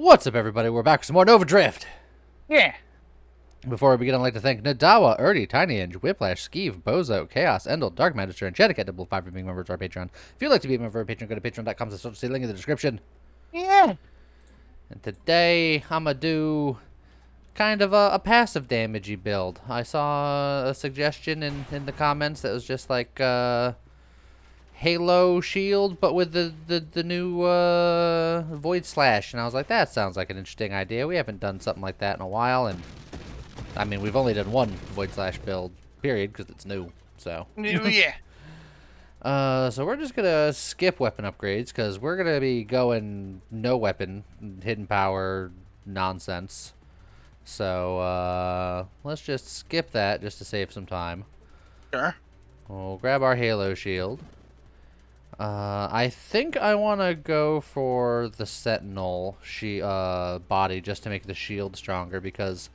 What's up, everybody? We're back with some more Nova Drift. Yeah. Before we begin, I'd like to thank Nadawa, Erdy, Tiny Inge, Whiplash, Skeeve, Bozo, Chaos, Endel, Dark Magister, and Chedicat Double 5 for being members of our Patreon. If you'd like to be a member of our Patreon, go to patreon.com/see link in the description. Yeah. And today, I'm going to do kind of a passive damagey build. I saw a suggestion in the comments that was just like Halo shield, but with the new Void Slash. And I was like, that sounds like an interesting idea. We haven't done something like that in a while, and I mean, we've only done one Void Slash build, period, because it's new, so. Yeah. So we're just going to skip weapon upgrades, because we're going to be going no weapon, hidden power nonsense. So, let's just skip that just to save some time. Sure. We'll grab our Halo shield. I think I want to go for the Sentinel body just to make the shield stronger, because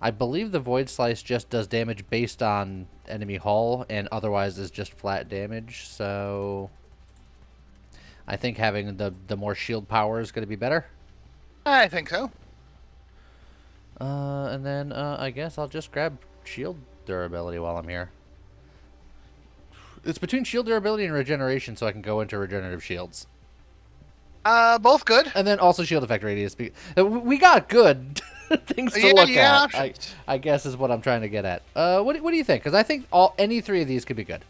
I believe the Void Slice just does damage based on enemy hull and otherwise is just flat damage. So I think having the more shield power is going to be better. I think so. And then I guess I'll just grab shield durability while I'm here. It's between shield durability and regeneration, so I can go into regenerative shields. Both good. And then also shield effect radius. We got good things to look at. I guess is what I'm trying to get at. What do you think? Because I think any three of these could be good.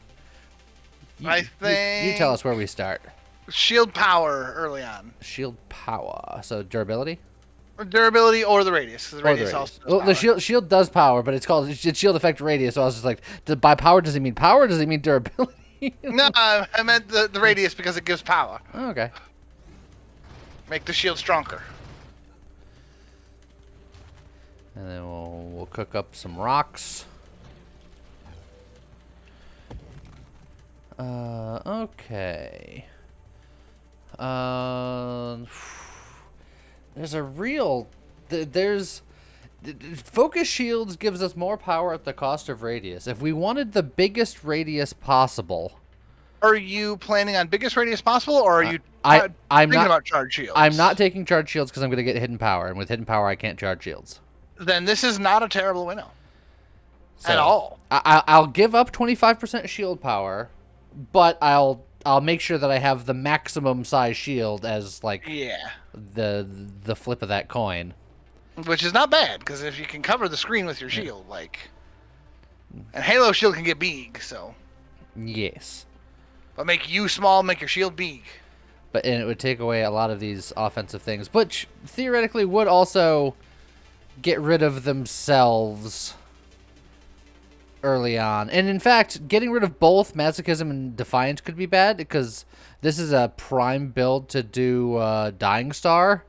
I think you tell us where we start. Shield power early on. Shield power. So durability. Or durability or the radius. The radius also. Well, the shield does power, but it's called shield effect radius. So I was just like, by power does it mean power? Or does it mean durability? No, I meant the radius because it gives power. Oh, okay. Make the shield stronger. And then we'll cook up some rocks. Okay. There's a real... Focus shields gives us more power at the cost of radius. If we wanted the biggest radius possible... Are you planning on biggest radius possible, or are you I'm thinking not, about charge shields? I'm not taking charge shields because I'm going to get hidden power, and with hidden power I can't charge shields. Then this is not a terrible winnow. So, at all. I'll give up 25% shield power, but I'll make sure that I have the maximum size shield as like the flip of that coin. Which is not bad, because if you can cover the screen with your shield, and Halo shield can get big, so. Yes. But make you small, make your shield big. And it would take away a lot of these offensive things, which theoretically would also get rid of themselves early on. And in fact, getting rid of both Masochism and Defiance could be bad, because this is a prime build to do Dying Star,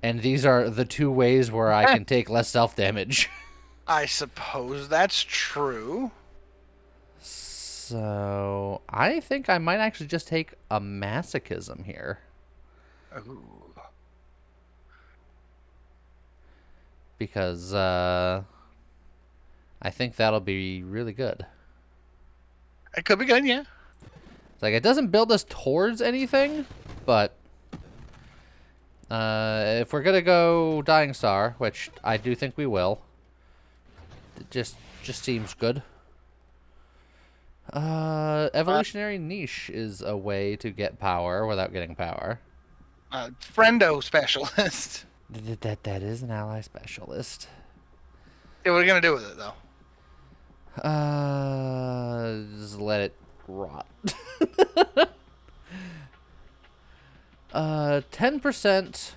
and these are the two ways where I can take less self-damage. I suppose that's true. So I think I might actually just take a Masochism here. Ooh. Because I think that'll be really good. It could be good, yeah. It's like, it doesn't build us towards anything, but if we're gonna go Dying Star, which I do think we will, it just seems good. Evolutionary Niche is a way to get power without getting power. Friendo Specialist. That is an ally specialist. Yeah, what are you gonna do with it, though? Just let it rot. 10%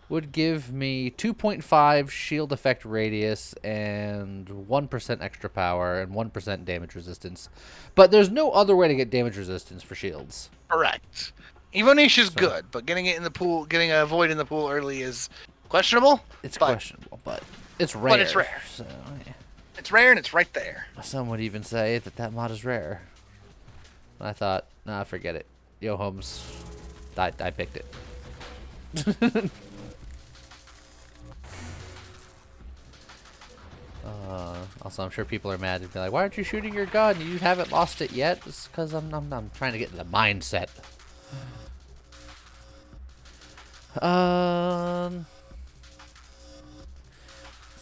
would give me 2.5 shield effect radius and 1% extra power and 1% damage resistance. But there's no other way to get damage resistance for shields. Correct. Evonish is good, but getting it in the pool, getting a void in the pool early is questionable. It's questionable, but it's rare. But it's rare. So, yeah. It's rare and it's right there. Some would even say that mod is rare. I thought, nah, forget it. Yo, Holmes, I picked it. Also, I'm sure people are mad and be like, "Why aren't you shooting your gun? You haven't lost it yet." It's because I'm trying to get in the mindset.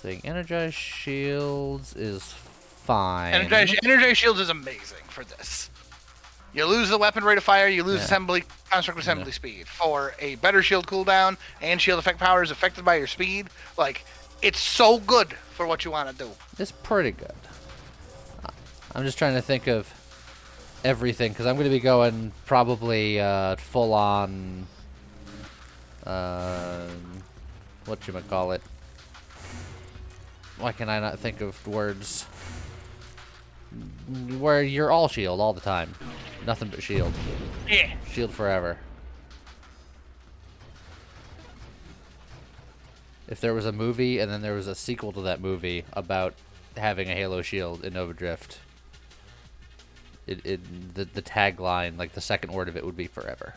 saying energized shields is fine. Energized shields is amazing for this. You lose the weapon rate of fire, you lose construct assembly speed. For a better shield cooldown and shield effect power is affected by your speed, like, it's so good for what you want to do. It's pretty good. I'm just trying to think of everything, because I'm going to be going probably full on, whatchamacallit. Why can I not think of words? Where you're all shield all the time. Nothing but shield. Yeah. Shield forever. If there was a movie and then there was a sequel to that movie about having a Halo shield in Nova Drift, the tagline, like the second word of it, would be forever.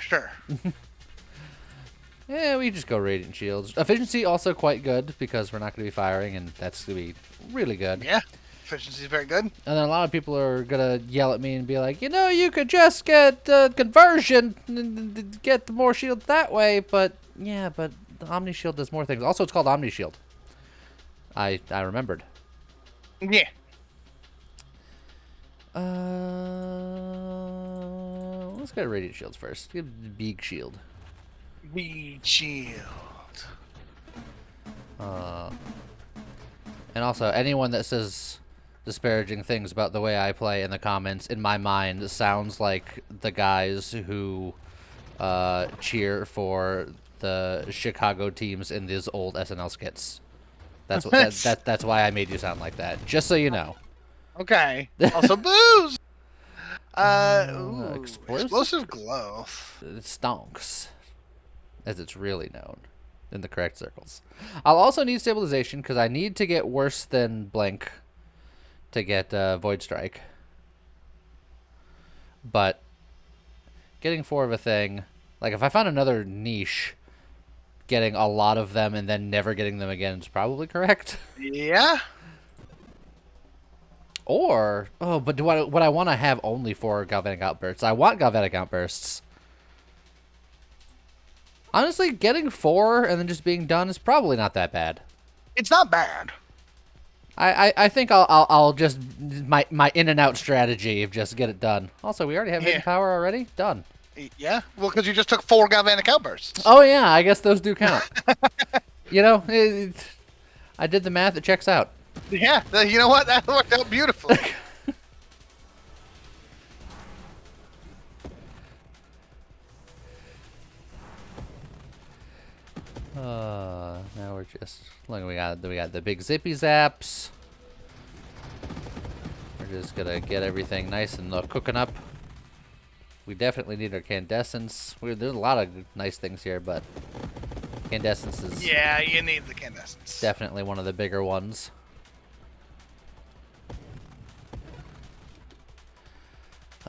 Sure. Yeah, we just go Radiant Shields. Efficiency also quite good because we're not going to be firing, and that's going to be really good. Yeah, efficiency is very good. And then a lot of people are going to yell at me and be like, you could just get conversion and get more shields that way, but yeah, but the Omni Shield does more things. Also, it's called Omni Shield. I remembered. Yeah. Let's go to Radiant Shields first. Give the Big Shield. Big Shield. And also, anyone that says disparaging things about the way I play in the comments, in my mind, sounds like the guys who cheer for the Chicago teams in these old SNL skits. That's what, that's why I made you sound like that. Just so you know. Okay. Also, booze. Explosive glow. It stonks, as it's really known in the correct circles. I'll also need stabilization because I need to get worse than Blink to get Void Strike. But getting 4 of a thing, like if I found another niche, getting a lot of them and then never getting them again is probably correct. Yeah. Or, but would I want to have only 4 Galvanic Outbursts? I want Galvanic Outbursts. Honestly, getting 4 and then just being done is probably not that bad. It's not bad. I think I'll just my in and out strategy of just get it done. Also, we already have hidden power already. Done. Yeah. Well, because you just took 4 Galvanic Outbursts. Oh yeah, I guess those do count. I did the math. It checks out. Yeah. You know what? That worked out beautifully. Now we're just look. We got the big zippy zaps. We're just gonna get everything nice and cooking up. We definitely need our Candescence. There's a lot of nice things here, but Candescence is you need the Candescence. Definitely one of the bigger ones.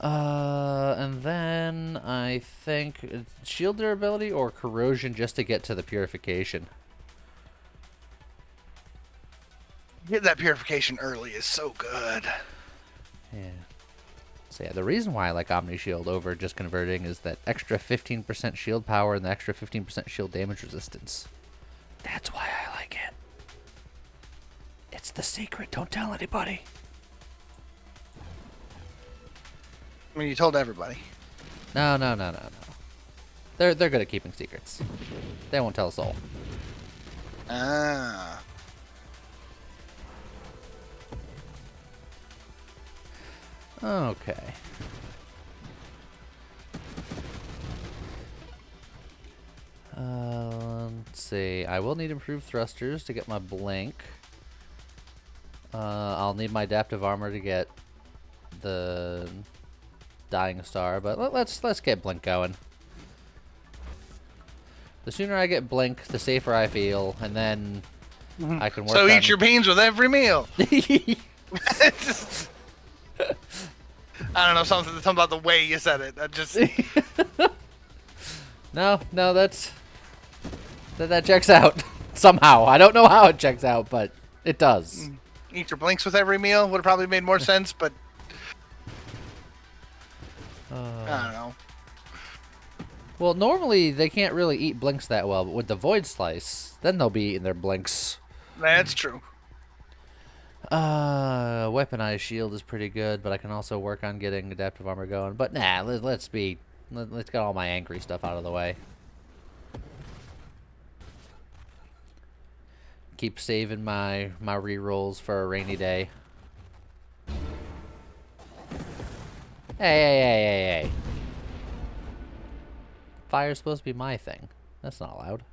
And then I think shield durability or corrosion just to get to the purification. Get that purification early is so good. Yeah. So yeah, the reason why I like Omni Shield over just converting is that extra 15% shield power and the extra 15% shield damage resistance. That's why I like it. It's the secret. Don't tell anybody. I mean, you told everybody. No. They're good at keeping secrets. They won't tell a soul. Ah. Okay. Let's see. I will need improved thrusters to get my blink. I'll need my adaptive armor to get the Dying Star, but let's get blink going. The sooner I get blink, the safer I feel, and then I can work. So eat your beans with every meal. I don't know, something about the way you said it. That just No, that checks out somehow. I don't know how it checks out, but it does. Eat your blinks with every meal would have probably made more sense, but I don't know. Well, normally they can't really eat blinks that well, but with the Void Slice, then they'll be eating their blinks. That's true. Weaponized shield is pretty good, but I can also work on getting adaptive armor going. But nah, let's get all my angry stuff out of the way. Keep saving my rerolls for a rainy day. Hey. Fire's supposed to be my thing. That's not allowed.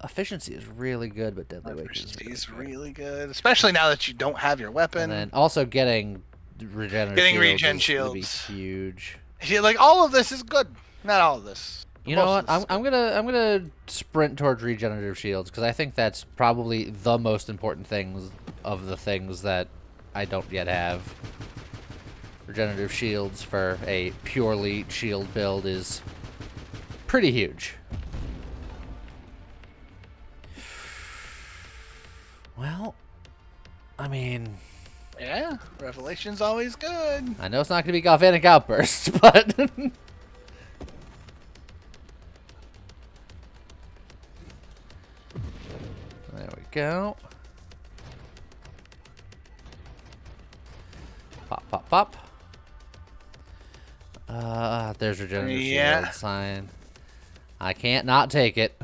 Efficiency is really good, but deadly weight is really good, especially now that you don't have your weapon. And then also getting regen shields would be huge. Yeah, like all of this is good. Not all of this. You know what? I'm gonna sprint towards regenerative shields because I think that's probably the most important things of the things that I don't yet have. Regenerative shields for a purely shield build is pretty huge. Well, I mean... Yeah, Revelation's always good. I know it's not going to be Galvanic Outbursts, but... There we go. Pop. There's regenerative shield sign. I can't not take it.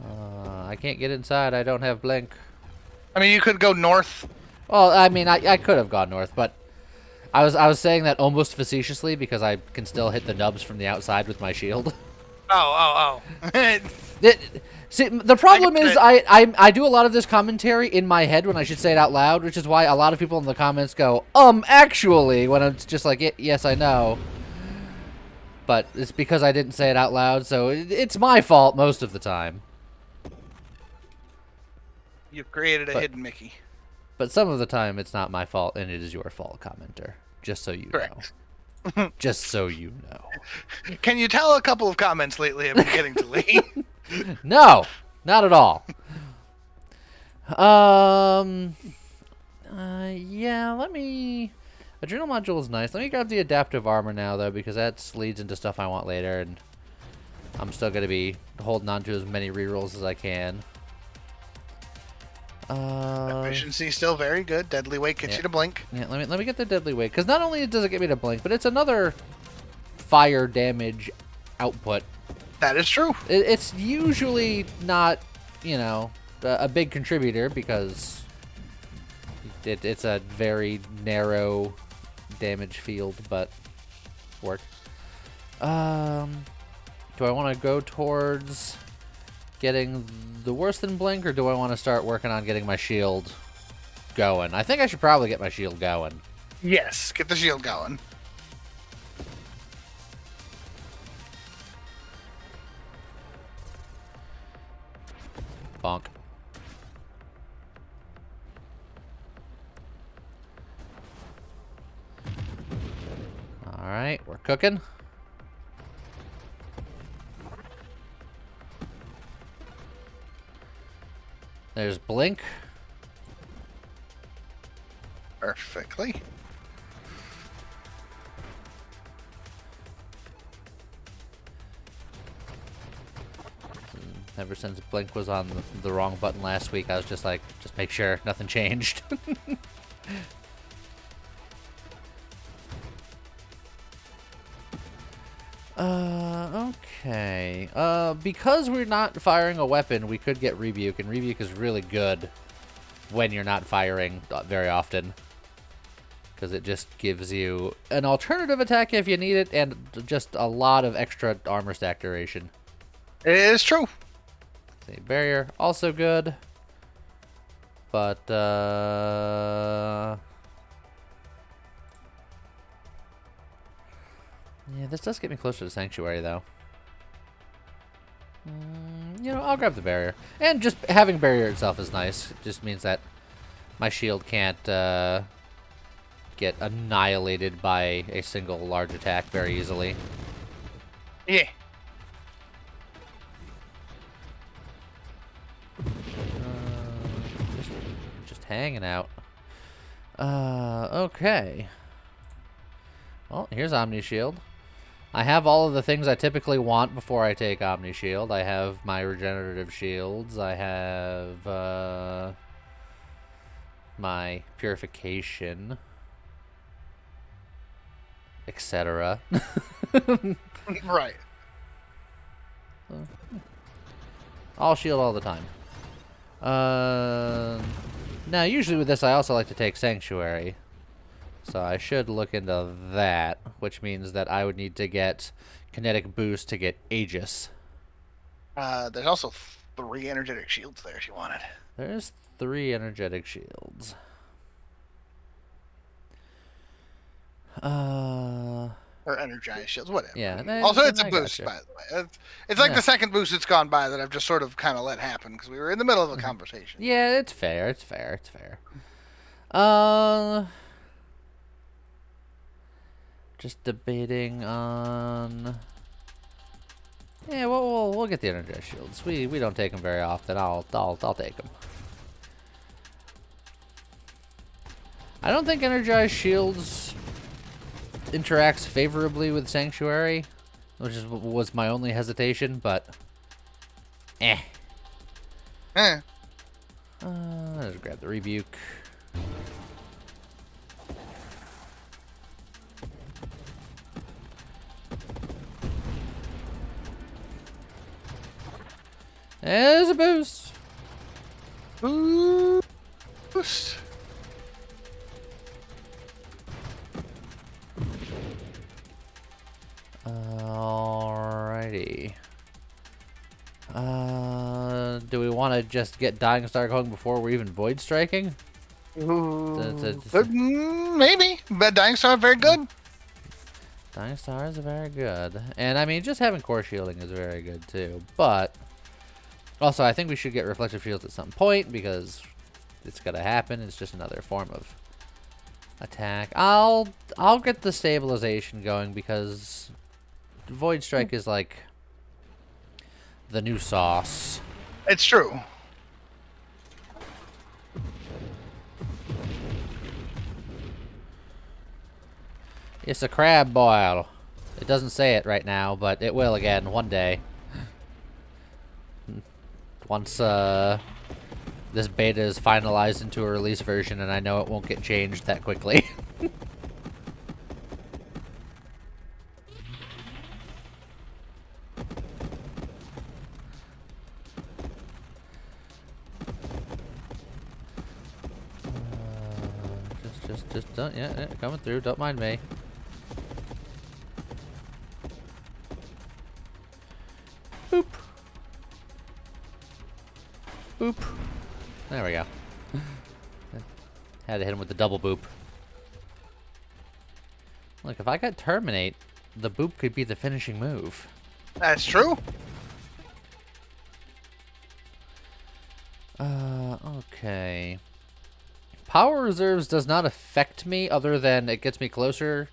I can't get inside. I don't have blink. I mean, you could go north. Well, I mean, I could have gone north, but I was saying that almost facetiously because I can still hit the nubs from the outside with my shield. Oh. See, the problem is I do a lot of this commentary in my head when I should say it out loud, which is why a lot of people in the comments go, actually, when it's just like, yes, I know. But it's because I didn't say it out loud, so it's my fault most of the time. You've created a hidden Mickey. But some of the time, it's not my fault, and it is your fault, commenter. Just so you know. Just so you know. Can you tell a couple of comments lately have been getting to Lee? No, not at all. Yeah, let me... Adrenal module is nice. Let me grab the adaptive armor now, though, because that leads into stuff I want later, and I'm still going to be holding on to as many rerolls as I can. Efficiency still very good. Deadly weight gets you to blink. Yeah, let me get the deadly weight, because not only does it get me to blink, but it's another fire damage output. That is true. It's usually not, a big contributor because it's a very narrow damage field, but work. Do I want to go towards getting the worse than blink, or do I want to start working on getting my shield going? I think I should probably get my shield going. Yes, get the shield going. Bonk. Alright, we're cooking. There's blink. Perfectly. Ever since blink was on the wrong button last week, I was just like, just make sure nothing changed. Okay. Because we're not firing a weapon, we could get Rebuke, and Rebuke is really good when you're not firing very often. Because it just gives you an alternative attack if you need it, and just a lot of extra armor stack duration. It is true. See, barrier, also good. But, yeah, this does get me closer to Sanctuary, though. I'll grab the barrier. And just having barrier itself is nice. It just means that my shield can't get annihilated by a single large attack very easily. Yeah. Just hanging out. Okay. Well, here's Omni Shield. I have all of the things I typically want before I take Omni Shield. I have my regenerative shields. I have my purification, etc. Right. I'll shield all the time. Now, usually with this, I also like to take Sanctuary. So I should look into that, which means that I would need to get Kinetic Boost to get Aegis. There's also 3 energetic shields there if you wanted. There's 3 energetic shields. Or energized shields, whatever. Yeah. Also, it's a boost, by the way. It's like the second boost that's gone by that I've just sort of kind of let happen because we were in the middle of a conversation. Yeah, it's fair. It's fair. It's fair. Just debating on. Yeah, we'll get the energized shields. We don't take them very often. I'll take them. I don't think energized shields interacts favorably with Sanctuary, which was my only hesitation, but Let's grab the Rebuke. There's a boost. Boost. Alrighty. Do we want to just get Dying Star going before we're even Void Striking? Maybe. But Dying Star very good. Dying Star is very good. And I mean, just having Core Shielding is very good too. But also, I think we should get Reflective Shields at some point because it's gonna happen. It's just another form of attack. I'll get the stabilization going because Void Strike is like the new sauce. It's true. It's a crab boil. It doesn't say it right now, but it will again one day. Once this beta is finalized into a release version, and I know it won't get changed that quickly. Just don't, yeah, coming through. Don't mind me. Boop. Boop. There we go. Had to hit him with the double boop. Look, if I got Terminate, the boop could be the finishing move. That's true. Okay. Power Reserves does not affect me other than it gets me closer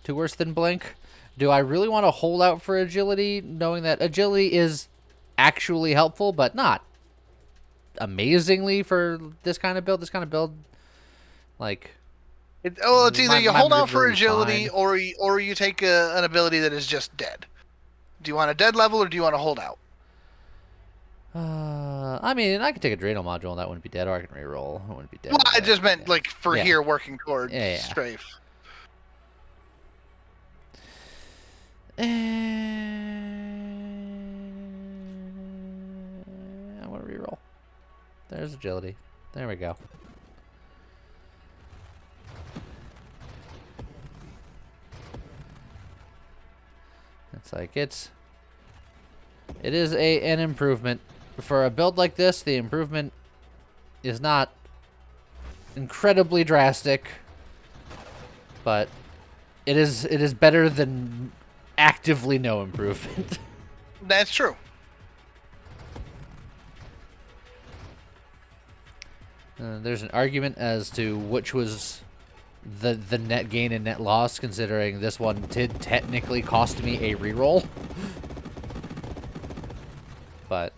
to worse than Blink. Do I really want to hold out for Agility, knowing that Agility is actually helpful, but not amazingly for this kind of build? This kind of build, like... It's either you hold out for Agility or you take an ability that is just dead. Do you want a dead level or do you want to hold out? I mean, I could take a Drano module and that wouldn't be dead, or I can reroll. It wouldn't be dead. Well, I just meant like for here working towards strafe. I want to reroll. There's Agility. There we go. It's like it is an improvement. For a build like this, the improvement is not incredibly drastic, but it is better than actively no improvement. That's true. There's an argument as to which was the net gain and net loss, considering this one did technically cost me a reroll. But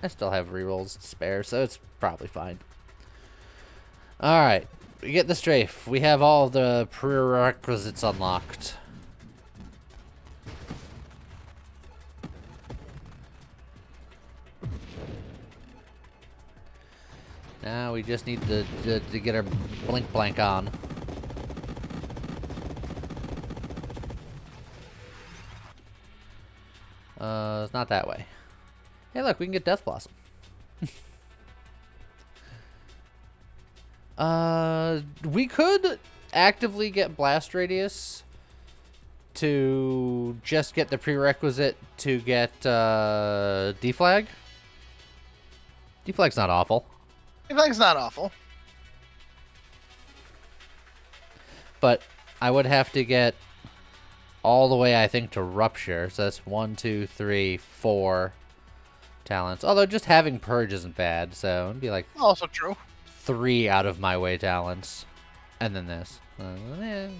I still have rerolls to spare, so it's probably fine. Alright, we get the strafe. We have all the prerequisites unlocked. Now we just need to get our blink blank on. It's not that way. Hey, look, we can get Death Blossom. We could actively get Blast Radius to just get the prerequisite to get Deflag. Deflag's not awful. Deflag's not awful. But I would have to get all the way, I think, to Rupture. So that's 1, 2, 3, 4 talents. Although just having Purge isn't bad, so it'd be like Also true. 3 out of my way talents. And then this. Let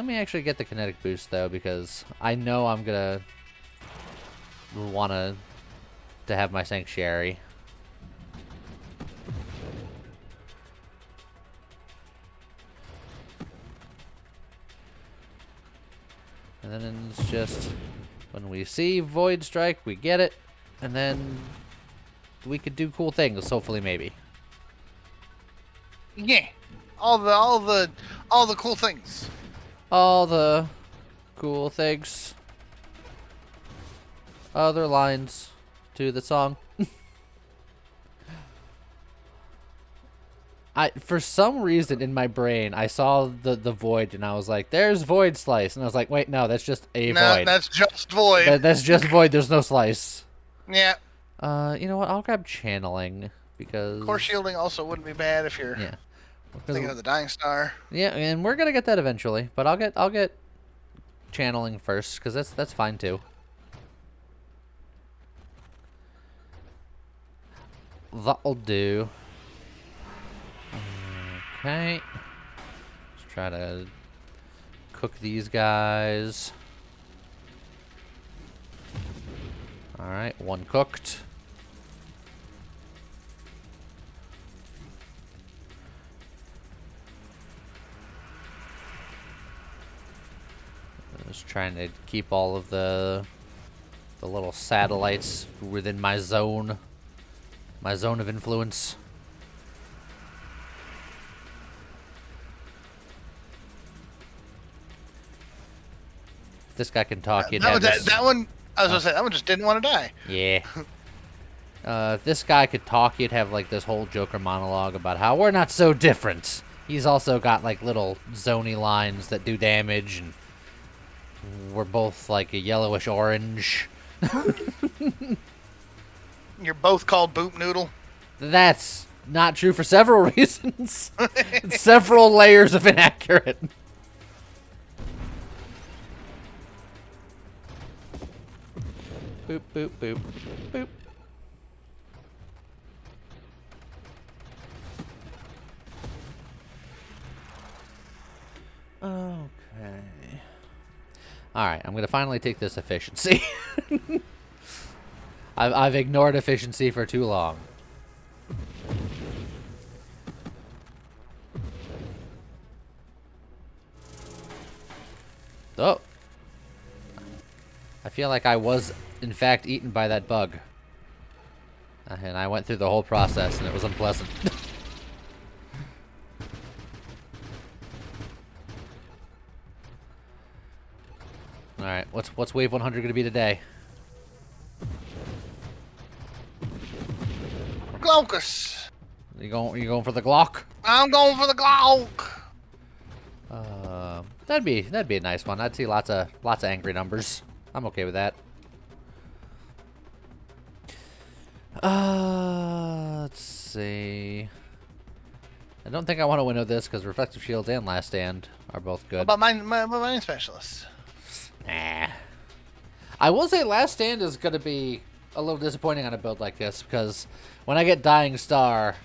me actually get the kinetic boost, though, because I know I'm gonna want to have my Sanctuary. And then it's just, when we see Void Strike, we get it, and then we could do cool things, hopefully, maybe. Yeah. All the cool things. All the cool things. Other lines to the song. For some reason in my brain, I saw the Void, and I was like, there's Void Slice. And I was like, wait, no, that's just a Void. That's just Void. That's just Void, there's no Slice. Yeah. You know what, I'll grab Channeling, because... Core Shielding also wouldn't be bad if you're thinking of the Dying Star. Yeah, and we're gonna get that eventually, but I'll get Channeling first, because that's fine too. That'll do. Okay. Let's try to cook these guys. Alright, one cooked. Just trying to keep all of the little satellites within my zone of influence. If this guy can talk, he'd have this... That one, I was gonna say, that one just didn't want to die. Yeah. If this guy could talk, he'd have like this whole Joker monologue about how we're not so different. He's also got like little zony lines that do damage, and we're both like a yellowish orange. You're both called Boop Noodle. That's not true for several reasons. Several layers of inaccurate. Boop, boop, boop, boop. Okay. Alright, I'm gonna finally take this efficiency. I've ignored efficiency for too long. Oh. I feel like I was, in fact, eaten by that bug. And I went through the whole process, and it was unpleasant. Alright, what's wave 100 gonna be today? Glaucus. You going for the Glock? I'm going for the Glauc. That'd be a nice one. I'd see lots of angry numbers. I'm okay with that. Let's see. I don't think I want to winnow this because Reflective Shields and Last Stand are both good. What about mine specialists? Nah. I will say Last Stand is going to be a little disappointing on a build like this, because when I get Dying Star,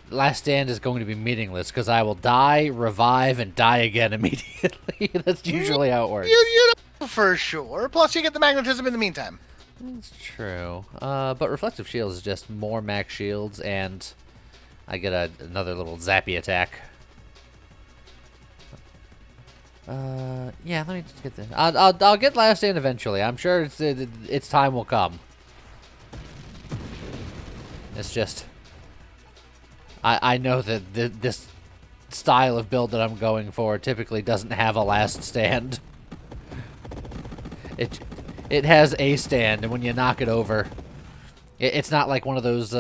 Last Stand is going to be meaningless, because I will die, revive, and die again immediately. That's usually how it works. You know for sure. Plus, you get the magnetism in the meantime. That's true. But Reflective Shields is just more max shields, and I get another little zappy attack. Yeah, let me just get this. I'll get Last Stand eventually. I'm sure its time will come. It's just... I know that this style of build that I'm going for typically doesn't have a last stand. It has a stand, and when you knock it over, it's not like one of those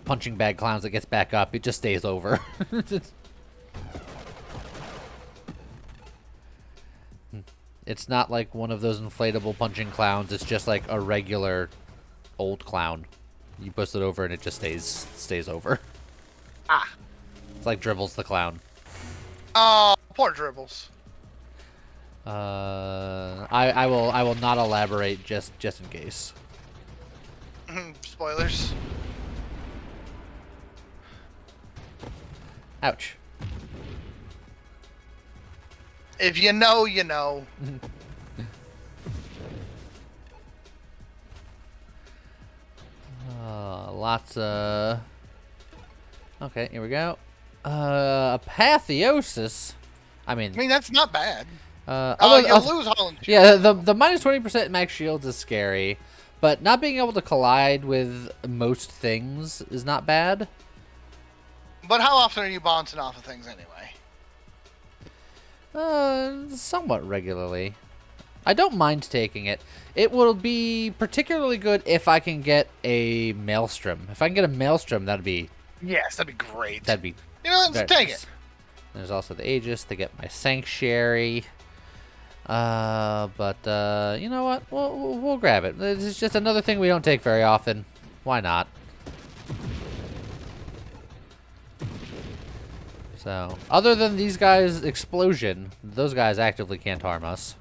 punching bag clowns that gets back up. It just stays over. It's not like one of those inflatable punching clowns. It's just like a regular old clown. You push it over and it just stays over. Ah. It's like Dribbles the clown. Oh, poor Dribbles. I will not elaborate just in case. Spoilers. Ouch. If you know, you know. Lots of... Okay, here we go. Apotheosis. I mean, that's not bad. You'll lose Holland. Yeah, the minus 20% max shields is scary, but not being able to collide with most things is not bad. But how often are you bouncing off of things anyway? Somewhat regularly. I don't mind taking it. It will be particularly good if I can get a Maelstrom. If I can get a Maelstrom, that'd be... Yes, that'd be great. That'd be... Let's take it. There's also the Aegis to get my Sanctuary. You know what? We'll grab it. It's just another thing we don't take very often. Why not? So, other than these guys' explosion, those guys actively can't harm us.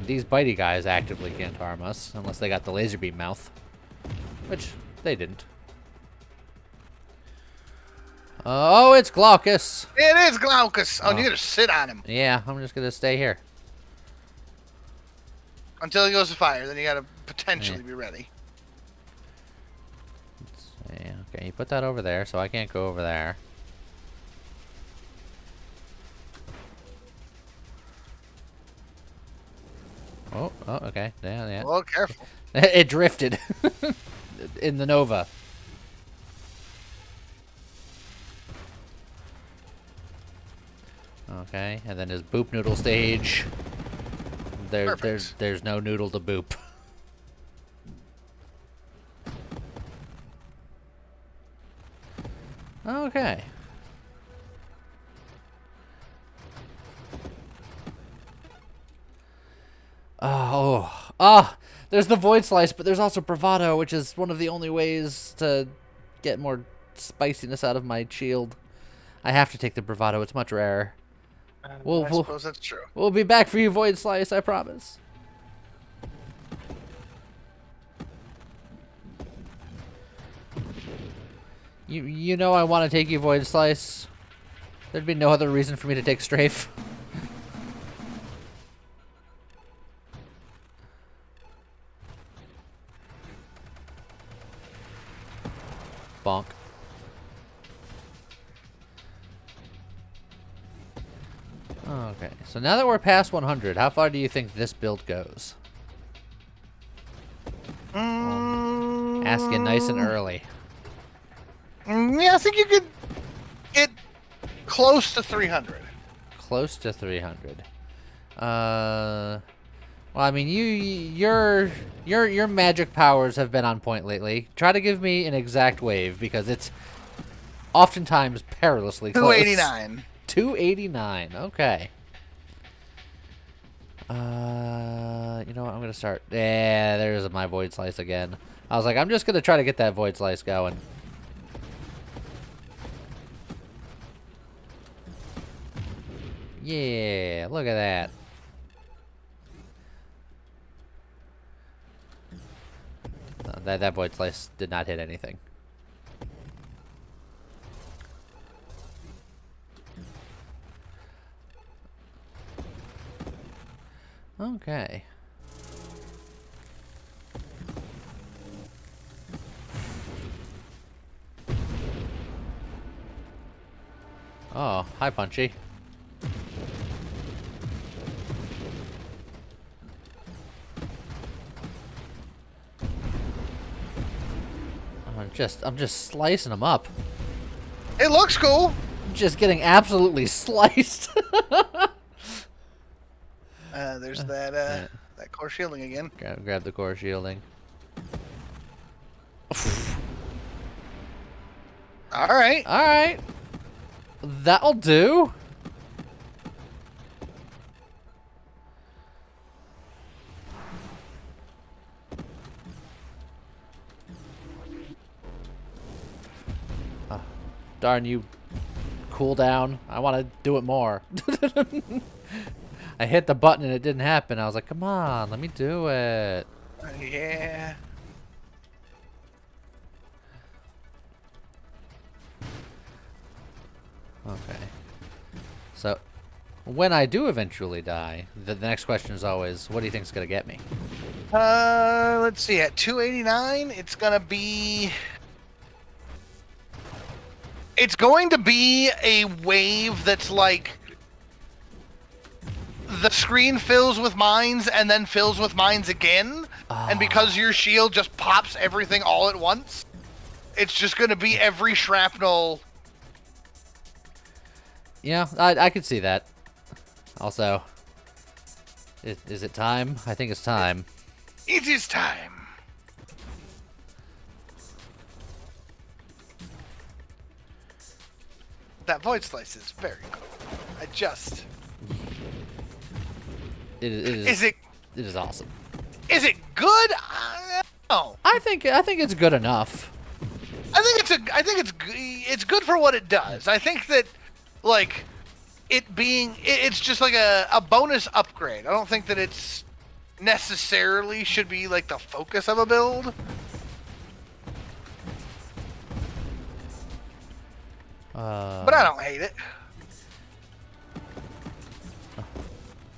These bitey guys actively can't harm us, unless they got the laser beam mouth. Which, they didn't. Oh, it's Glaucus! It is Glaucus! Oh, you gotta sit on him. Yeah, I'm just gonna stay here. Until he goes to fire, then you gotta potentially be ready. Let's see. Okay, you put that over there, so I can't go over there. Oh, okay. Yeah. Well, careful. It drifted in the Nova. Okay, and then his boop noodle stage. There's no noodle to boop. Okay. There's the Void Slice, but there's also Bravado, which is one of the only ways to get more spiciness out of my shield. I have to take the Bravado. It's much rarer. I suppose that's true. We'll be back for you, Void Slice, I promise. You know I want to take you, Void Slice. There'd be no other reason for me to take Strafe. Bonk. Okay, so now that we're past 100, how far do you think this build goes? Asking nice and early. Yeah, I think you could get close to 300. Close to 300. Well, I mean, your magic powers have been on point lately. Try to give me an exact wave because it's oftentimes perilously close. 289. 289. Okay. You know what? I'm gonna start. Yeah, there's my Void Slice again. I was like, I'm just gonna try to get that Void Slice going. Yeah, look at that. That Void Slice did not hit anything. Okay. Oh, hi, Punchy. I'm just slicing them up. It looks cool. Just getting absolutely sliced. There's that core shielding again. Grab the core shielding. All right. All right. That'll do. Oh, darn you. Cooldown. I want to do it more. I hit the button and it didn't happen. I was like, come on, let me do it. Yeah. Okay. So, when I do eventually die, the next question is always, what do you think's gonna get me? Let's see. At 289, it's gonna be. It's going to be a wave that's like the screen fills with mines and then fills with mines again, and because your shield just pops everything all at once, it's just going to be every shrapnel. Yeah, I could see that. Also, is it time? I think it's time. It is time. That void slice is very cool. I just. It is. Is it? It is awesome. Is it good? No. I think it's good enough. I think it's good for what it does. I think that, like, it's just like a bonus upgrade. I don't think that it's necessarily should be like the focus of a build. But I don't hate it.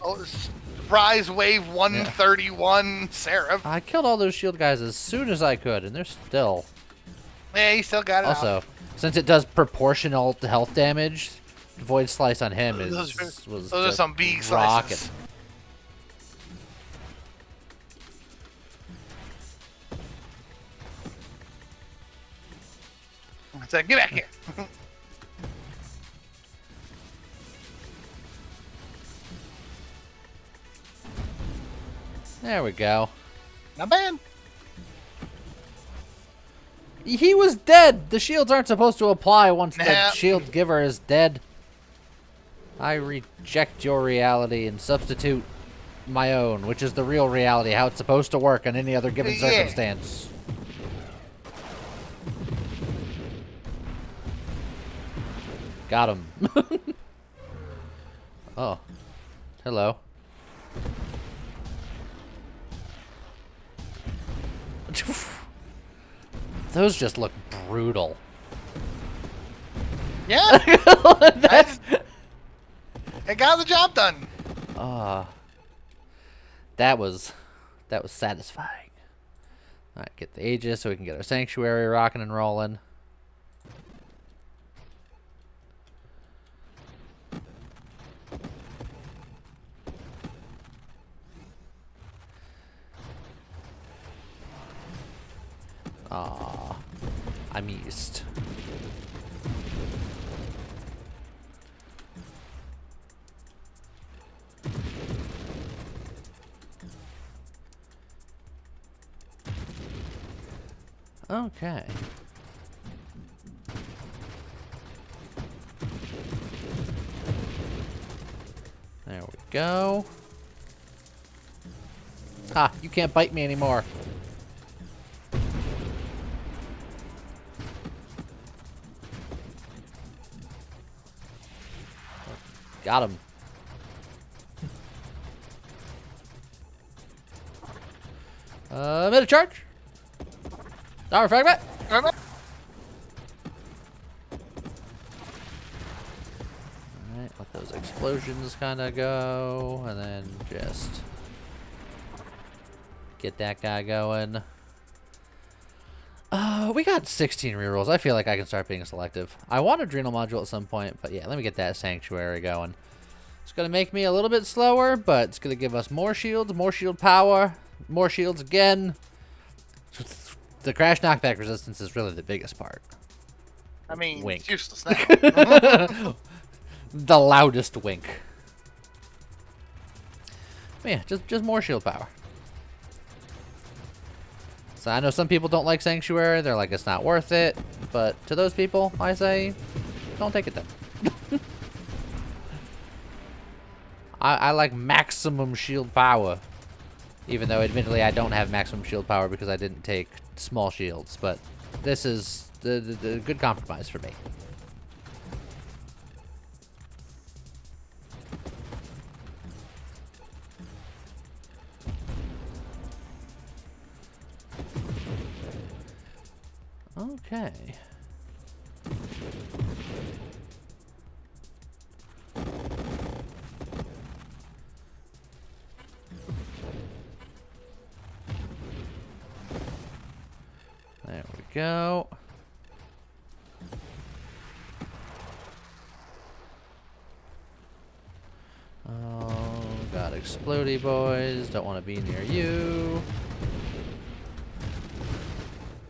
Oh, surprise wave 131 Seraph. I killed all those shield guys as soon as I could, and they're still. Yeah, you still got it. Also, since it does proportional to health damage, the void slice on him those are some big slices. So get back here. There we go. Not bad. He was dead. The shields aren't supposed to apply once the shield giver is dead. I reject your reality and substitute my own, which is the real reality, how it's supposed to work in any other given circumstance. Got him. Oh. Hello. Those just look brutal. Yeah. It got the job done. That was satisfying. All right, get the Aegis so we can get our sanctuary rocking and rolling. I'm used. Okay. There we go. Ha, you can't bite me anymore. Got him. Mid charge. Tower fragment. Alright, let those explosions kind of go, and then just get that guy going. We got 16 rerolls. I feel like I can start being selective. I want Adrenal Module at some point, but yeah, let me get that Sanctuary going. It's going to make me a little bit slower, but it's going to give us more shields, more shield power, more shields again. The crash knockback resistance is really the biggest part. I mean, Wink. it's useless now. The loudest wink. But yeah, just more shield power. So I know some people don't like Sanctuary. They're like, it's not worth it. But to those people, I say, don't take it then. I like maximum shield power. Even though, admittedly, I don't have maximum shield power because I didn't take small shields. But this is the good compromise for me. Okay. There we go. Oh, got explodey boys. Don't want to be near you.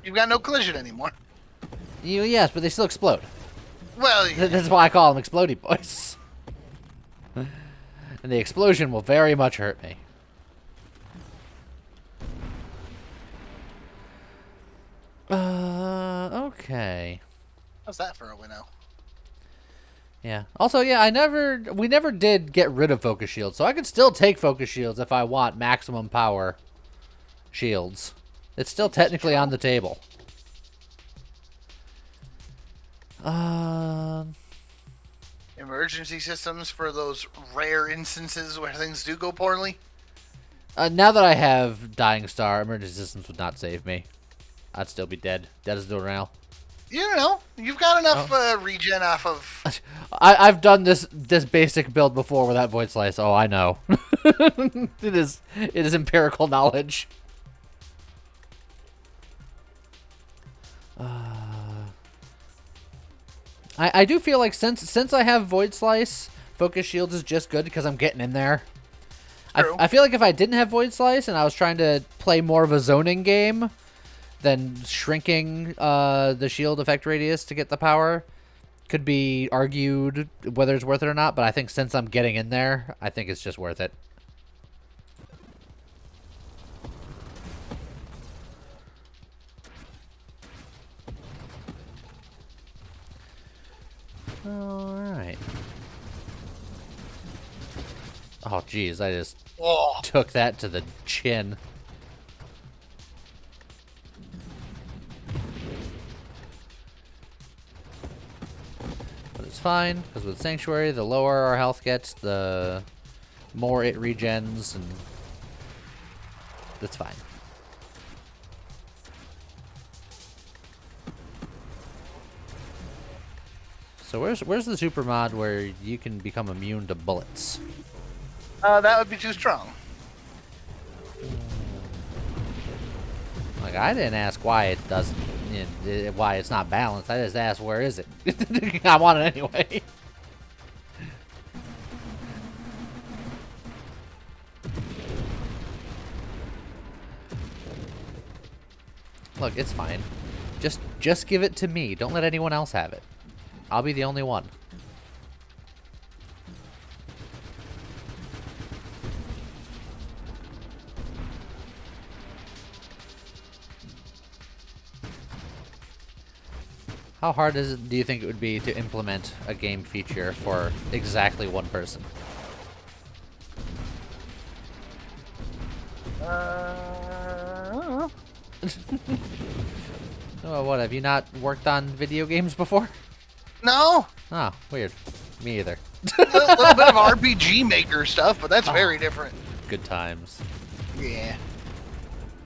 You've got no collision anymore. Yes, but they still explode. Well, That's why I call them explodey boys. And the explosion will very much hurt me. Okay. how's that for a winnow? Yeah. Also, yeah, we never did get rid of focus shields, so I could still take focus shields if I want maximum power shields. It's still technically on the table. Emergency systems for those rare instances where things do go poorly? Now that I have Dying Star, emergency systems would not save me. I'd still be dead. Dead as a doornail. You know, you've got enough regen off of... I've done this basic build before with that Void Slice. Oh, I know. It is empirical knowledge. I do feel like since I have Void Slice, Focus Shields is just good because I'm getting in there. I feel like if I didn't have Void Slice and I was trying to play more of a zoning game, then shrinking the shield effect radius to get the power could be argued whether it's worth it or not. But I think since I'm getting in there, I think it's just worth it. Alright. Oh, jeez, I just took that to the chin. But it's fine, because with Sanctuary, the lower our health gets, the more it regens, and that's fine. So where's the super mod where you can become immune to bullets? That would be too strong. Like, I didn't ask why it doesn't, why it's not balanced. I just asked where is it. I want it anyway. Look, it's fine. Just give it to me. Don't let anyone else have it. I'll be the only one. How hard do you think it would be to implement a game feature for exactly one person? I don't know. Oh, what? Have you not worked on video games before? No. Oh, weird. Me either. A little bit of RPG Maker stuff, but that's very different. Good times. Yeah.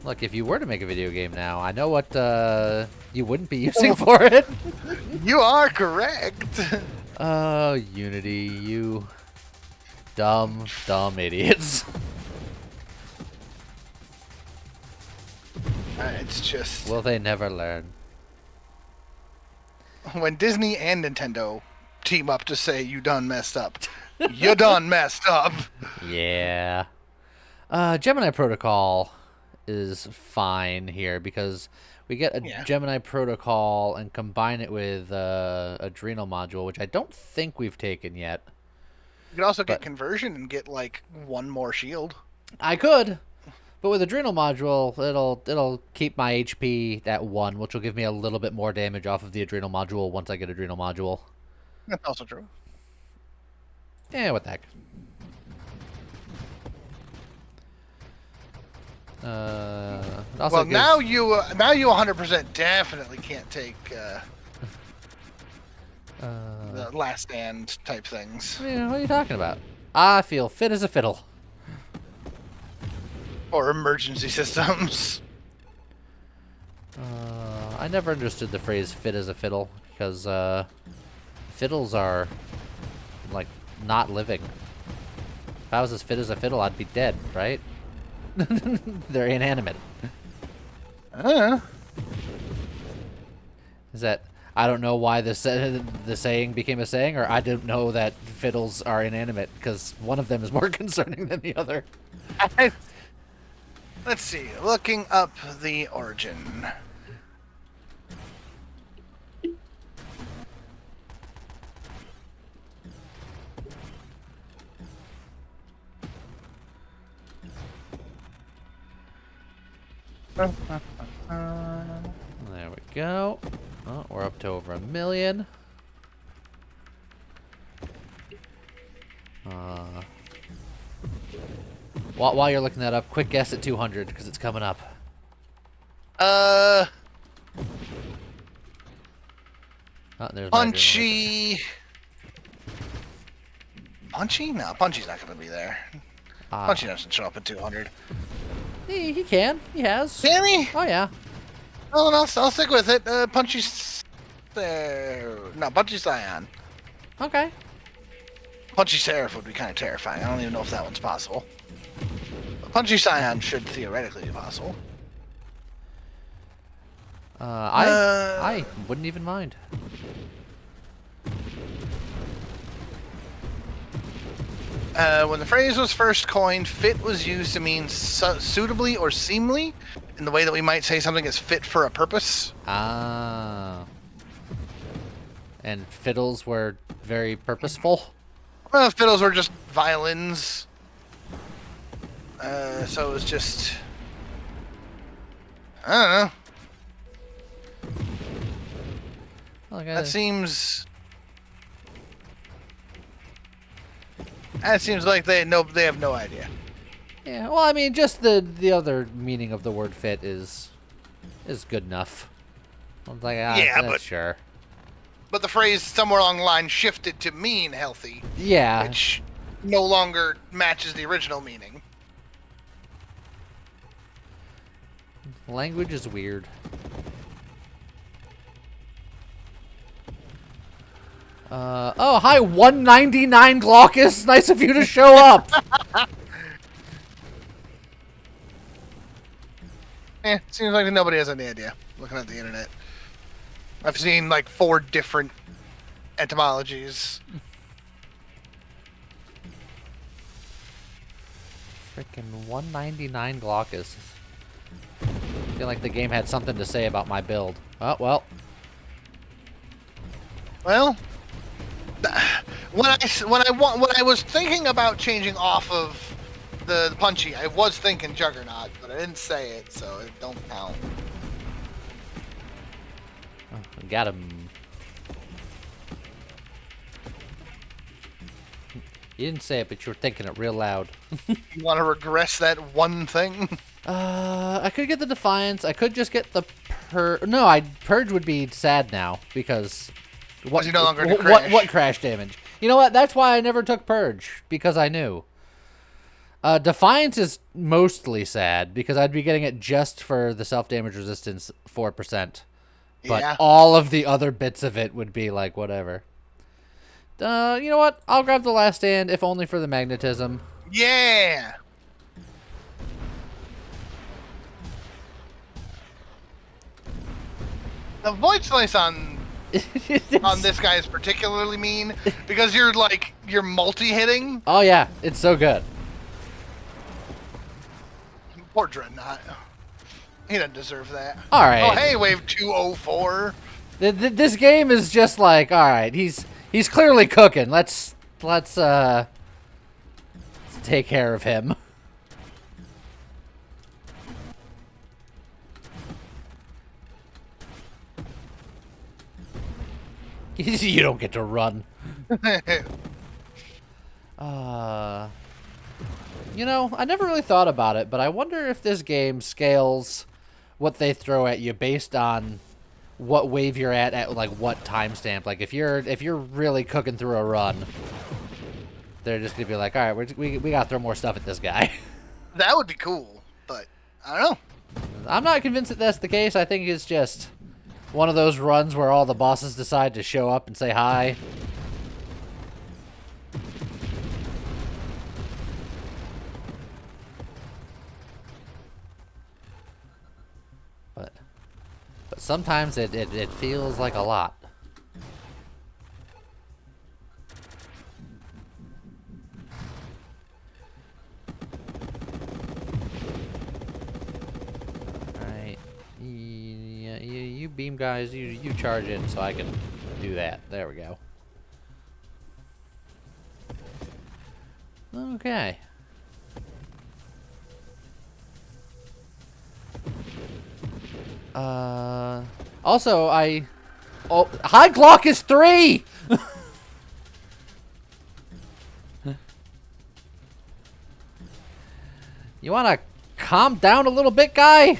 Look, if you were to make a video game now, I know what you wouldn't be using for it. You are correct. Oh, Unity, you dumb idiots. It's just... Will they never learn? When Disney and Nintendo team up to say you done messed up, you done messed up. Yeah. Gemini Protocol is fine here because we get a Yeah. Gemini Protocol and combine it with Adrenal Module, which I don't think we've taken yet. You could also But- get conversion and get like one more shield. I could, but with Adrenal Module, it'll keep my HP at 1, which will give me a little bit more damage off of the Adrenal Module once I get Adrenal Module. That's also true. Yeah, what the heck. Also Well, gives- now you 100% definitely can't take the last stand type things what are you talking about? I feel fit as a fiddle. or emergency systems. I never understood the phrase "fit as a fiddle" because fiddles are like not living. If I was as fit as a fiddle, I'd be dead, right? They're inanimate. Is that I don't know why the saying became a saying, or I didn't know that fiddles are inanimate because one of them is more concerning than the other. Let's see. Looking up the origin. There we go. Oh, we're up to over 1 million. While you're looking that up, quick guess at 200 because it's coming up. Uh, Oh, there's my adrenaline. Punchy. Punchy? No, Punchy's not going to be there. Punchy doesn't show up at 200. He can. He has. Can he? Oh, yeah. Oh, no, I'll stick with it. Punchy's there. No, Punchy Scion. Okay. Punchy Seraph would be kind of terrifying. I don't even know if that one's possible. But Punchy Scion should theoretically be possible. I wouldn't even mind. When the phrase was first coined, fit was used to mean suitably or seemly, in the way that we might say something is fit for a purpose. Ah. And fiddles were very purposeful. Well, fiddles were just violins. So it was just... I don't know. Well, That seems like they have no idea. Yeah, well, I mean, just the other meaning of the word fit is good enough. I was like, Yeah, but- sure. But the phrase somewhere along the line shifted to mean healthy, Yeah. which no longer matches the original meaning. Language is weird. Oh, hi, 199 Glaucus. Nice of you to show up. Seems like nobody has any idea looking at the internet. I've seen like 4 different etymologies. Freaking 199 Glaucus. I feel like the game had something to say about my build. Oh, well. Well, when I was thinking about changing off of the Punchy, I was thinking Juggernaut, but I didn't say it, so it don't count. Got him. You didn't say it, but you were thinking it real loud. You want to regress that one thing? I could get the Defiance. I could just get the Purge would be sad now because you no longer do what crash. crash damage? You know what? That's why I never took Purge because I knew. Defiance is mostly sad because I'd be getting it just for the self damage resistance 4%. But Yeah. all of the other bits of it would be like whatever. You know what? I'll grab the last stand, if only for the magnetism. Yeah. The void slice on this guy is particularly mean because you're multi-hitting. Oh yeah, it's so good. Poor Dreadnought. He doesn't deserve that. All right. Oh, hey, wave 204. This game is just like, all right, he's clearly cooking. Let's take care of him. You don't get to run. You know, I never really thought about it, but I wonder if this game scales what they throw at you based on what wave you're at like what timestamp. Like if you're really cooking through a run, they're just gonna be like, all right, we gotta throw more stuff at this guy. That would be cool, but I don't know. I'm not convinced that that's the case. I think it's just one of those runs where all the bosses decide to show up and say hi. But sometimes it feels like a lot. Alright. Yeah, you beam guys, you charge in so I can do that. There we go. Okay. Also, high clock is 3! You wanna calm down a little bit, guy?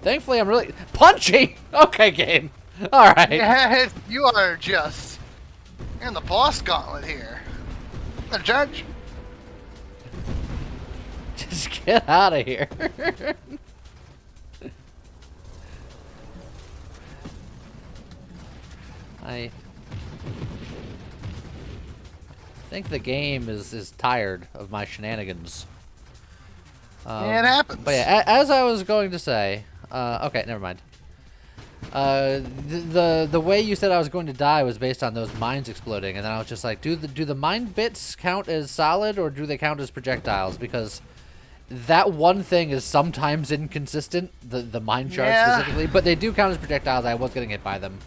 Thankfully, I'm really punchy. Okay, game. All right. Yeah, you are just you're in the boss gauntlet here. The judge. Just get out of here. I think the game is tired of my shenanigans. Yeah, it happens. But yeah, as I was going to say, okay, never mind. The way you said I was going to die was based on those mines exploding, and then I was just like, do the mine bits count as solid or do they count as projectiles? Because that one thing is sometimes inconsistent, the mine shards specifically, but they do count as projectiles. I was getting hit by them.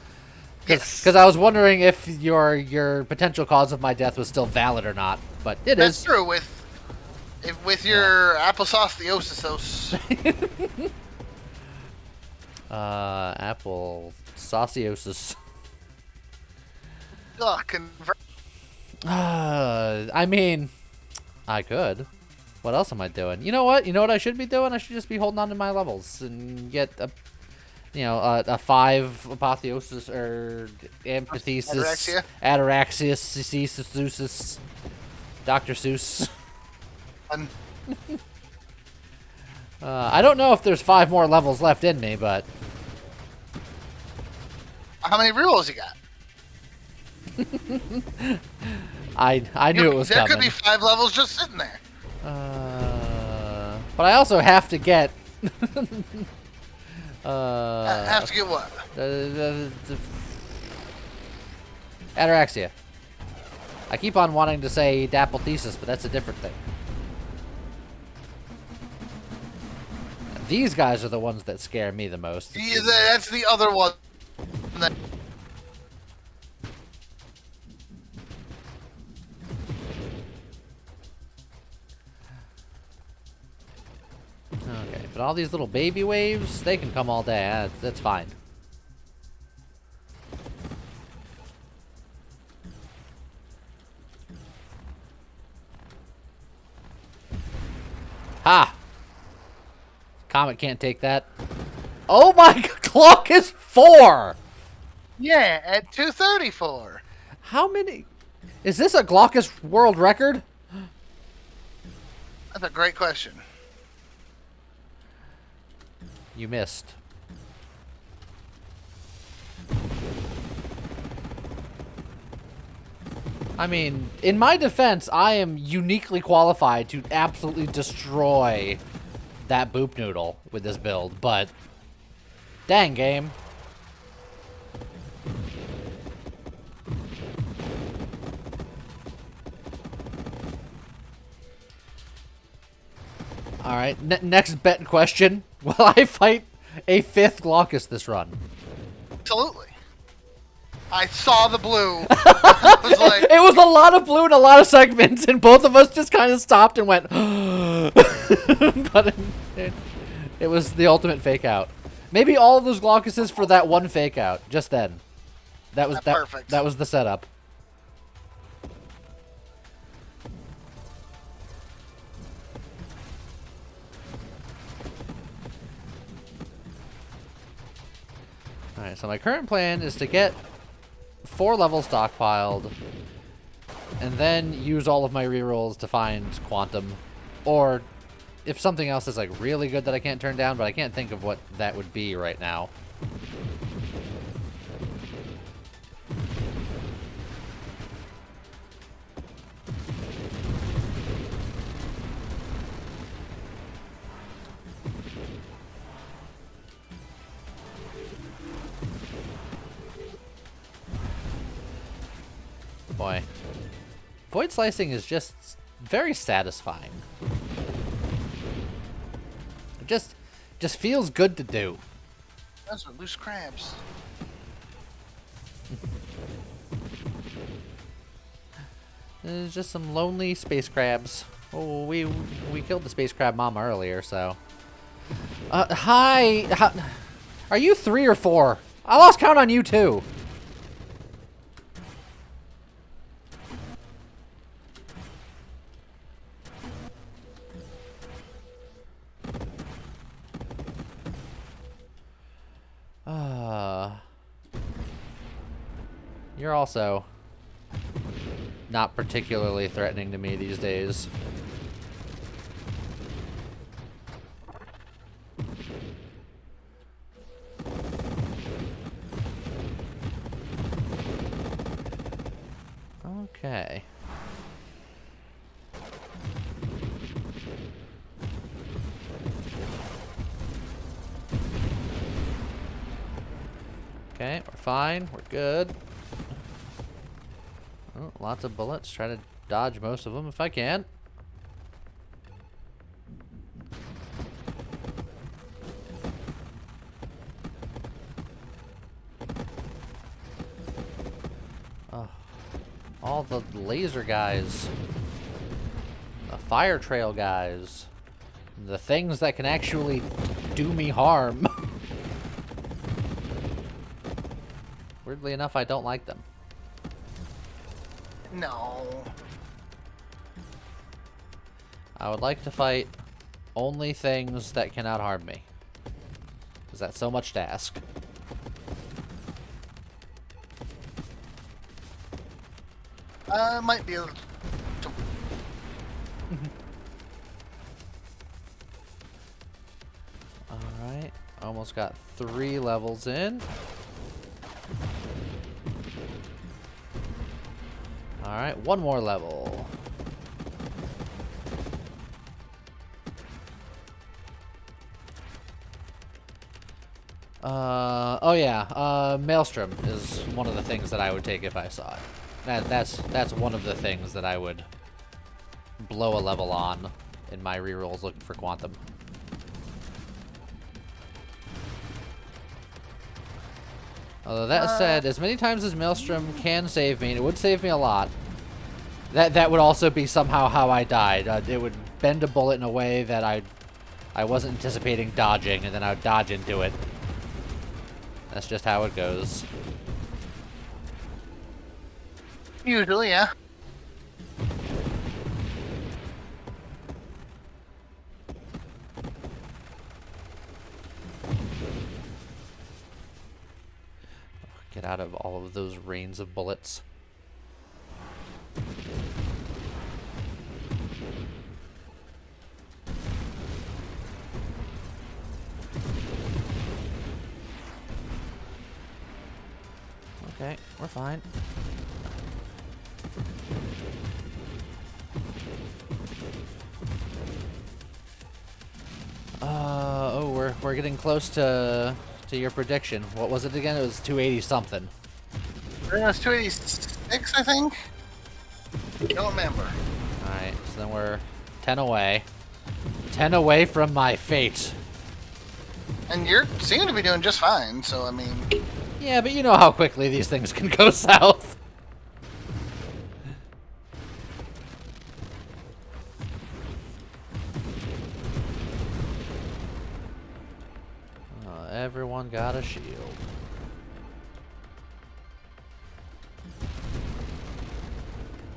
Because I was wondering if your potential cause of my death was still valid or not, but it is. That's true with your applesauce theosis. Apple sauciosis. Ugh, convert. I mean, I could. What else am I doing? You know what? You know what I should be doing? I should just be holding on to my levels and get a, a 5 apotheosis or amphithesis, ataraxias, Dr. Seuss. I don't know if there's 5 more levels left in me, but how many rerolls you got? I knew it was coming. There could be 5 levels just sitting there. But I also have to get. Have to get what? Ataraxia. I keep on wanting to say dapple thesis, but that's a different thing. These guys are the ones that scare me the most. Yeah, that's the other one. Okay, but all these little baby waves, they can come all day. That's fine. Ha! Comet can't take that. Oh my clock is 4! Yeah, at 2:34. How many? Is this a Glaucus world record? That's a great question. You missed. I mean, in my defense, I am uniquely qualified to absolutely destroy that boop noodle with this build, but dang game. Alright, next bet question. Will I fight a 5th Glaucus this run? Absolutely. I saw the blue. I was like, It was a lot of blue in a lot of segments, and both of us just kind of stopped and went, but it was the ultimate fake out. Maybe all of those Glaucuses for that one fake out, just then. That was perfect. That was the setup. Alright, so my current plan is to get 4 levels stockpiled, and then use all of my rerolls to find Quantum. Or if something else is like really good that I can't turn down, but I can't think of what that would be right now. Boy. Void slicing is just very satisfying. It just feels good to do. those are loose crabs. There's just some lonely space crabs. Oh, we killed the space crab mama earlier, so. Hi. Are you 3 or 4? I lost count on you too. You're also not particularly threatening to me these days. Okay. Okay, we're fine. We're good. Oh, lots of bullets. Try to dodge most of them if I can. Oh, all the laser guys. The fire trail guys. The things that can actually do me harm. Weirdly enough, I don't like them. No. I would like to fight only things that cannot harm me. Is that so much to ask? Might be a little... Alright, almost got 3 levels in. Alright, 1 more level. Oh yeah, Maelstrom is one of the things that I would take if I saw it. That's one of the things that I would blow a level on in my rerolls looking for Quantum. Although that said, as many times as Maelstrom can save me, and it would save me a lot, that would also be somehow how I died. It would bend a bullet in a way that I wasn't anticipating dodging, and then I would dodge into it. That's just how it goes. Usually, yeah. Get out of all of those rains of bullets. Okay, we're fine. Oh, we're getting close to your prediction. What was it again? It was 280 something. It was 286, I think. Don't remember. All right, so then we're 10 away. 10 away from my fate. And you're seem to be doing just fine, so I mean... Yeah, but you know how quickly these things can go south. Everyone got a shield.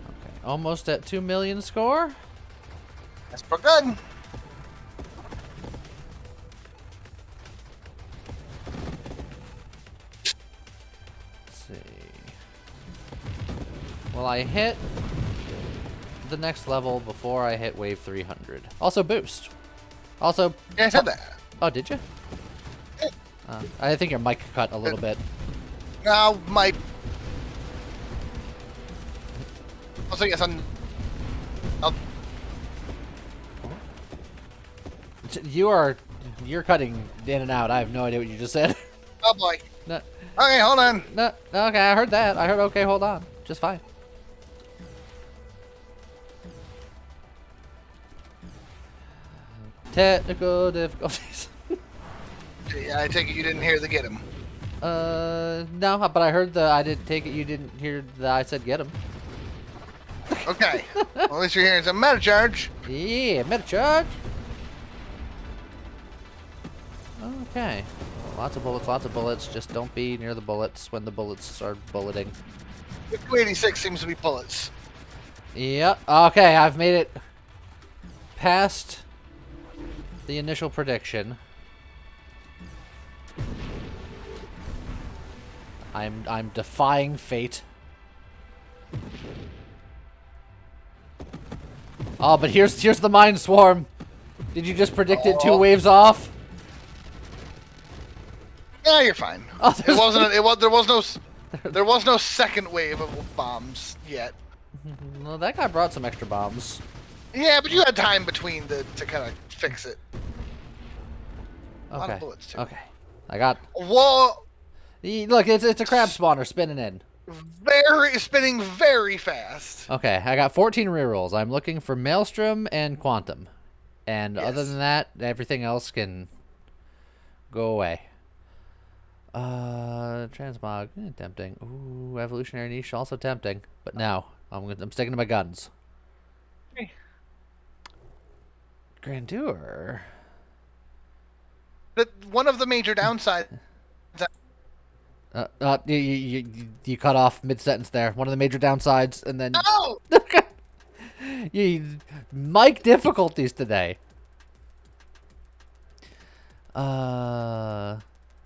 Okay, almost at 2 million score. That's pretty good. Let's see. Well, I hit the next level before I hit wave 300. Also boost. Also... Yeah, I said that. Oh, did you? I think your mic cut a little bit. No, my... Also, yes, You're cutting in and out. I have no idea what you just said. Oh, boy. No, Okay, hold on. no, okay, I heard that. I heard okay, hold on. Just fine. Technical difficulties. Yeah, I take it you didn't hear the get him. No, but I heard I did take it you didn't hear that I said get him. Okay. Well, at least you're hearing some meta charge. Yeah, meta charge. Okay. Lots of bullets, lots of bullets. Just don't be near the bullets when the bullets are bulleting. 286 seems to be bullets. Yep. Okay, I've made it past the initial prediction. I'm defying fate. Oh, but here's the Mind Swarm. Did you just predict it 2 waves off? Yeah, you're fine. Oh, It wasn't. There was no second wave of bombs yet. Well, that guy brought some extra bombs. Yeah, but you had time between to kind of fix it. A lot Okay. of bullets too. Okay. I got. Whoa! Look, it's a crab spawner spinning in. Spinning very fast. Okay, I got 14 rerolls. I'm looking for Maelstrom and Quantum. And other Yes. than that, everything else can go away. Transmog, tempting. Ooh, Evolutionary Niche, also tempting. But no, I'm sticking to my guns. Okay. Grandeur. One of the major downsides. You cut off mid-sentence there. One of the major downsides, and then... No! Mic difficulties today.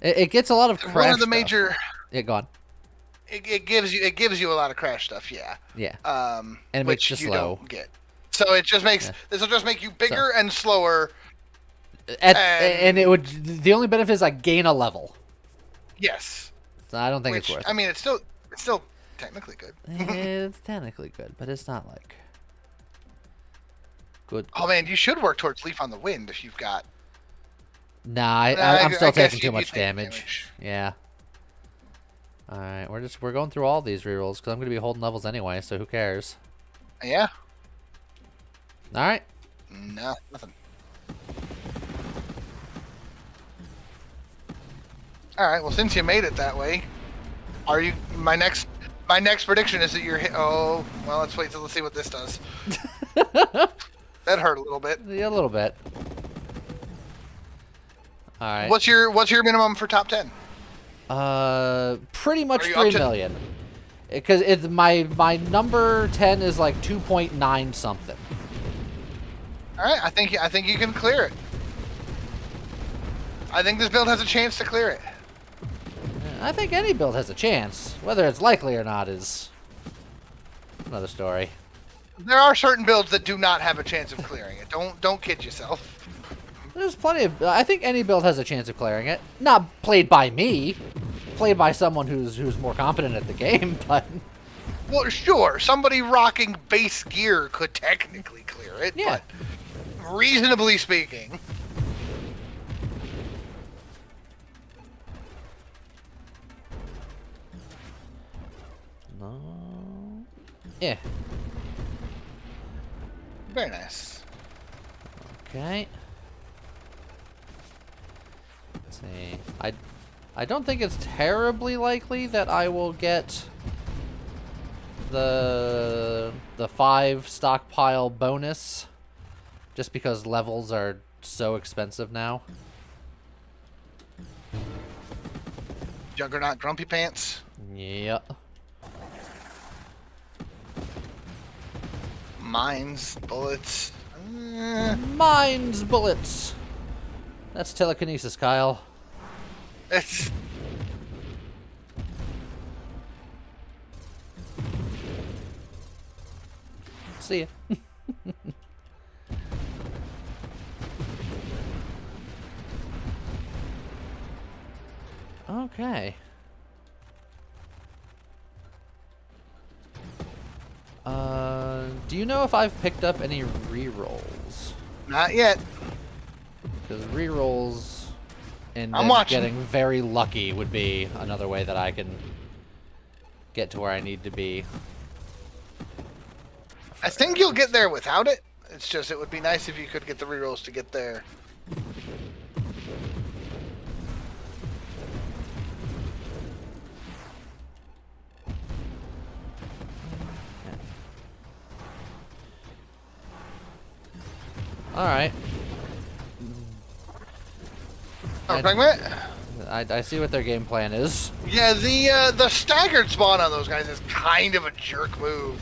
It gets a lot of crash One of the stuff. major. Yeah, go on. It gives you a lot of crash stuff. Yeah. Yeah. And it makes which you you slow. don't get. So it just makes this will just make you bigger and slower. And it would. The only benefit is I gain a level. Yes. So I don't think Which it's worth I mean, it's still technically good. it. It's technically good, but it's not like good. Oh man, you should work towards Leaf on the Wind if you've got. Nah, I'm still taking too much damage. Yeah. All right, we're going through all these rerolls because I'm gonna be holding levels anyway, so who cares? Yeah. All right. No, nothing. All right. Well, since you made it that way, are you? My next prediction is that you're hit. Oh, well, let's wait till let's see what this does. That hurt a little bit. Yeah, a little bit. All right. What's your minimum for top 10? Pretty much Are you 3 up to- million. Because it's my number 10 is like 2.9 something. All right. I think you can clear it. I think this build has a chance to clear it. I think any build has a chance. Whether it's likely or not is another story. There are certain builds that do not have a chance of clearing it. Don't kid yourself. There's plenty of. I think any build has a chance of clearing it. Not played by me, played by someone who's more competent at the game. But Well, sure, somebody rocking base gear could technically clear it. Yeah. But reasonably speaking. no. Yeah. Very nice. Okay. see. I don't think it's terribly likely that I will get the 5 stockpile bonus, just because levels are so expensive now. Juggernaut Grumpy Pants. Yep. Mines, bullets. Mines bullets. That's telekinesis, Kyle. It's See ya. Okay. Do you know if I've picked up any rerolls? not yet. Because rerolls and I'm then watching. getting very lucky would be another way that I can get to where I need to be. I think you'll get there without it. It's just it would be nice if you could get the rerolls to get there. Alright. Oh, fragment? I see what their game plan is. Yeah, the staggered spawn on those guys is kind of a jerk move.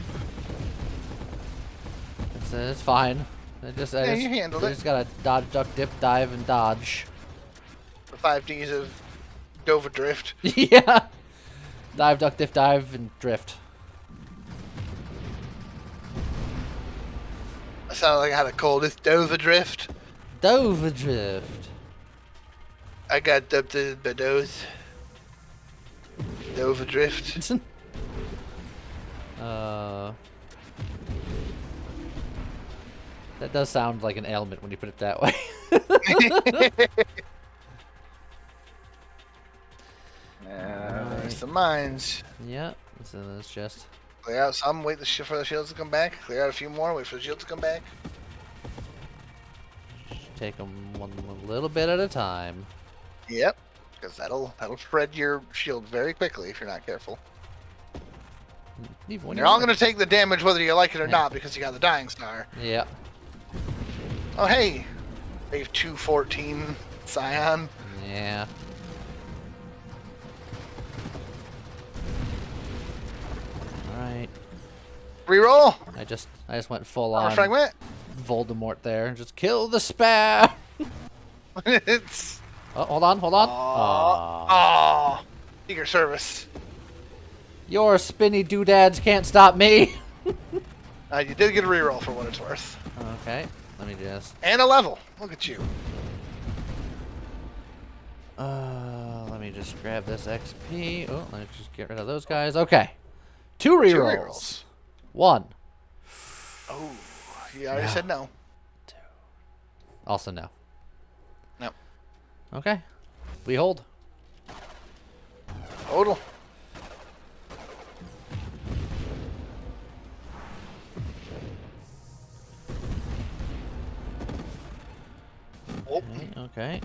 It's fine. You handled I it. just gotta dodge, duck, dip, dive, and dodge. The 5Ds of Dova Drift. Yeah. Dive, duck, dip, dive, and drift. I sound like I had a cold. It's Dova Drift. Dove drift. I got dubbed to the Bedos. Dova Drift. That does sound like an ailment when you put it that way. There's the mines. Yeah, so it's just... Clear out some, wait for the shields to come back. Clear out a few more, wait for the shields to come back. Take them one little bit at a time. Yep, because that'll spread your shield very quickly if you're not careful. Even when You're all going to take the damage whether you like it or not because you got the Dying Star. Yeah. Oh, hey. Wave 214 Scion. Yeah. Alright. Reroll. I just went full Armor on fragment. Voldemort there. Just kill the spare. It's. Oh, hold on. Aw. Oh. Secret Service. Your spinny doodads can't stop me. You did get a reroll for what it's worth. Okay. Let me just... And a level. Look at you. Let me just grab this XP. Oh, let me just get rid of those guys. Okay. 2 rerolls. 1. Oh, you already said no. 2. Also no. No. Okay. We hold. Total. Okay.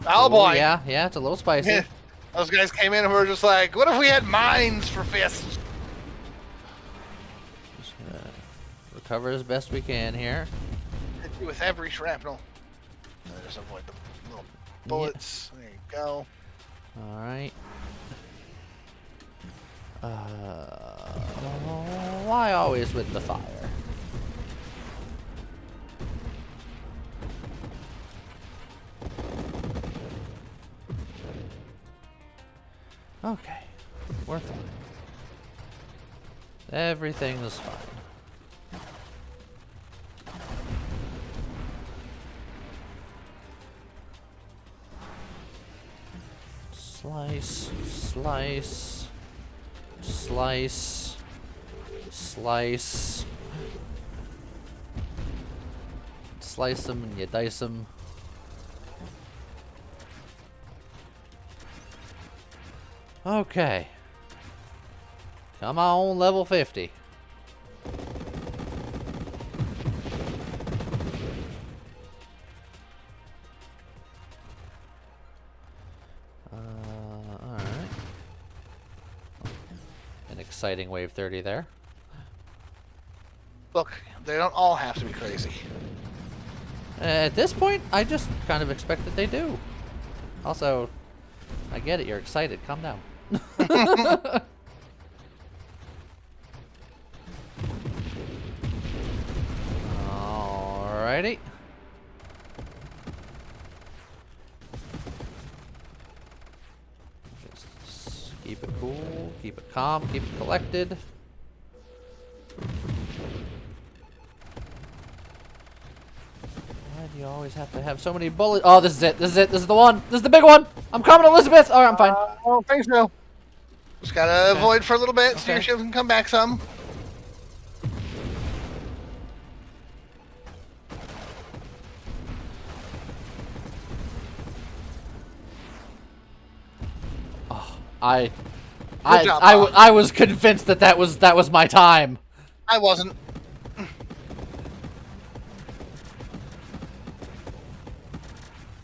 Oh Ooh, boy. Yeah, it's a little spicy. Those guys came in and were just like, what if we had mines for fists? Just recover as best we can here. Hit you with every shrapnel. Just avoid the little bullets. There you go. Alright. Why always with the fire? Okay. We're fine. Everything is fine. Slice, slice, slice, slice. Slice them and you dice them. Okay. Come on, level 50. Alright. An exciting wave 30 there. Look, they don't all have to be crazy. At this point, I just kind of expect that they do. Also, I get it, you're excited. Calm down. Alrighty. Just keep it cool, keep it calm, keep it collected. Why do you always have to have so many bullets? Oh, this is it. This is it. This is the one. This is the big one. I'm coming, Elizabeth. All right, I'm fine. I don't think so. Just gotta avoid for a little bit so your shield can come back some. I was convinced that that was my time. I wasn't.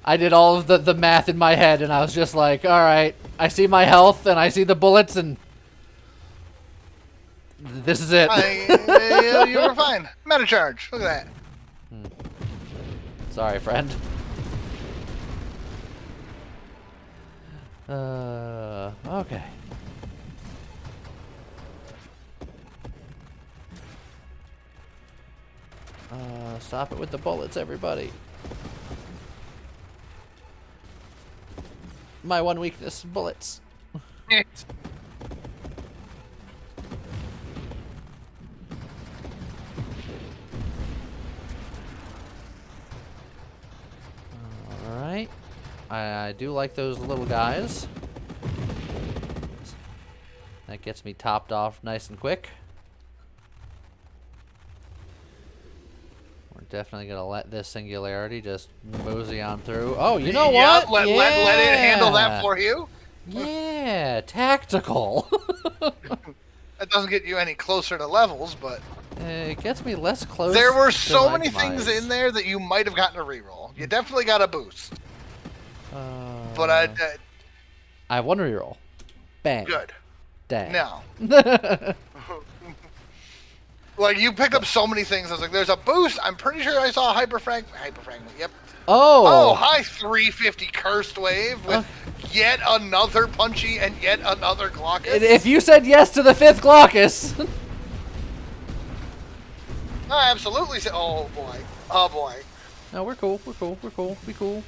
I did all of the math in my head, and I was just like, all right, I see my health, and I see the bullets, and this is it. You were fine. Meta charge. Look at that. Sorry, friend. Okay. Stop it with the bullets, everybody. My one weakness, bullets. Alright. I do like those little guys. That gets me topped off nice and quick. We're definitely going to let this singularity just mosey on through. Oh, you know what? Let it handle that for you. Yeah, tactical. That doesn't get you any closer to levels, but... It gets me less close. There were so many things in there that you might have gotten a reroll. You definitely got a boost. But I have one reroll. Bang. Good. Dang. No. Like, you picked up so many things. I was like, there's a boost. I'm pretty sure I saw a hyperfragment. Yep. Oh. Oh, hi 350 cursed wave with yet another punchy and yet another Glaucus. If you said yes to the 5th Glaucus. I absolutely said, oh boy. Oh boy. No, we're cool. We're cool. We're cool. Be cool.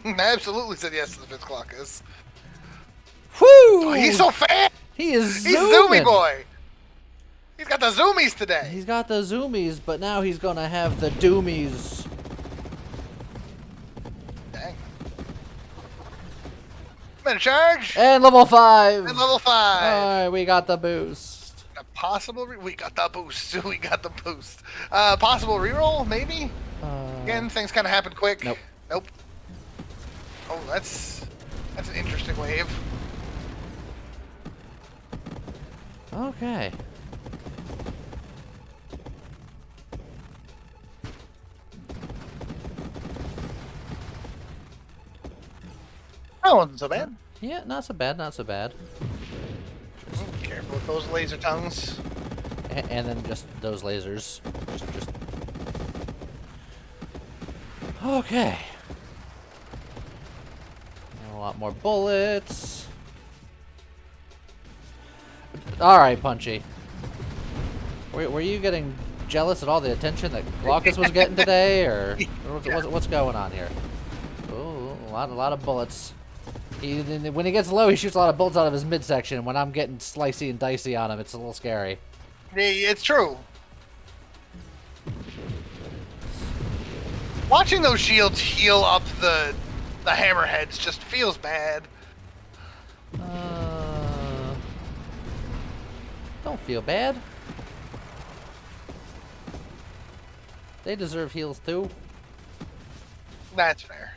I absolutely said yes to the 5th Glaucus. Whoo! Oh, he's so fast. He is He's Zoomy boy. He's got the zoomies today. He's got the zoomies, but now he's gonna have the doomies. Dang. Meta charge. And level 5. And level 5. Alright, we got the boost. A possible we got the boost. We got the boost. Possible reroll, maybe? Again, things kind of happen quick. Nope. Nope. Oh, that's an interesting wave. Okay. That wasn't so bad. Yeah, not so bad, not so bad. Careful with those laser tongues. And then just those lasers. Just... Okay. A lot more bullets. Alright, Punchy. Were you getting jealous at all the attention that Glaucus was getting today, or what's going on here? Oh, a lot of bullets. When he gets low, he shoots a lot of bullets out of his midsection. When I'm getting slicey and dicey on him, it's a little scary. It's true. Watching those shields heal up the hammerheads just feels bad. Don't feel bad. They deserve heals too. That's fair.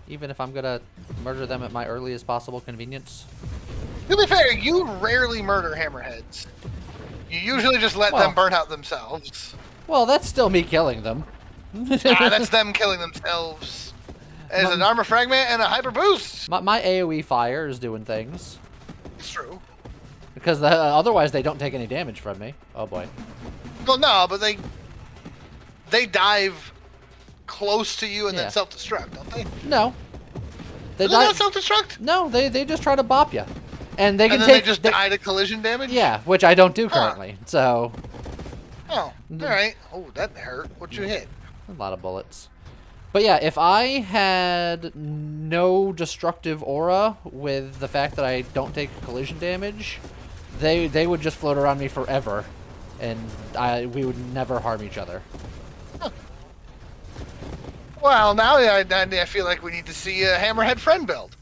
Even if I'm gonna murder them at my earliest possible convenience. To be fair, you rarely murder hammerheads. You usually just let them burn out themselves. Well, that's still me killing them. That's them killing themselves. As an armor fragment and a hyper boost. My AoE fire is doing things. It's true. Because otherwise they don't take any damage from me. Oh boy. Well, no, but they dive close to you and then self-destruct, don't they? No. They not self-destruct? No, they just try to bop you. And they can then take... they just die to collision damage? Yeah, which I don't do currently, so... Oh, alright. Oh, that hurt. What you hit? A lot of bullets. But yeah, if I had no destructive aura with the fact that I don't take collision damage, they would just float around me forever, and we would never harm each other. Huh. Well, now I feel like we need to see a Hammerhead friend build.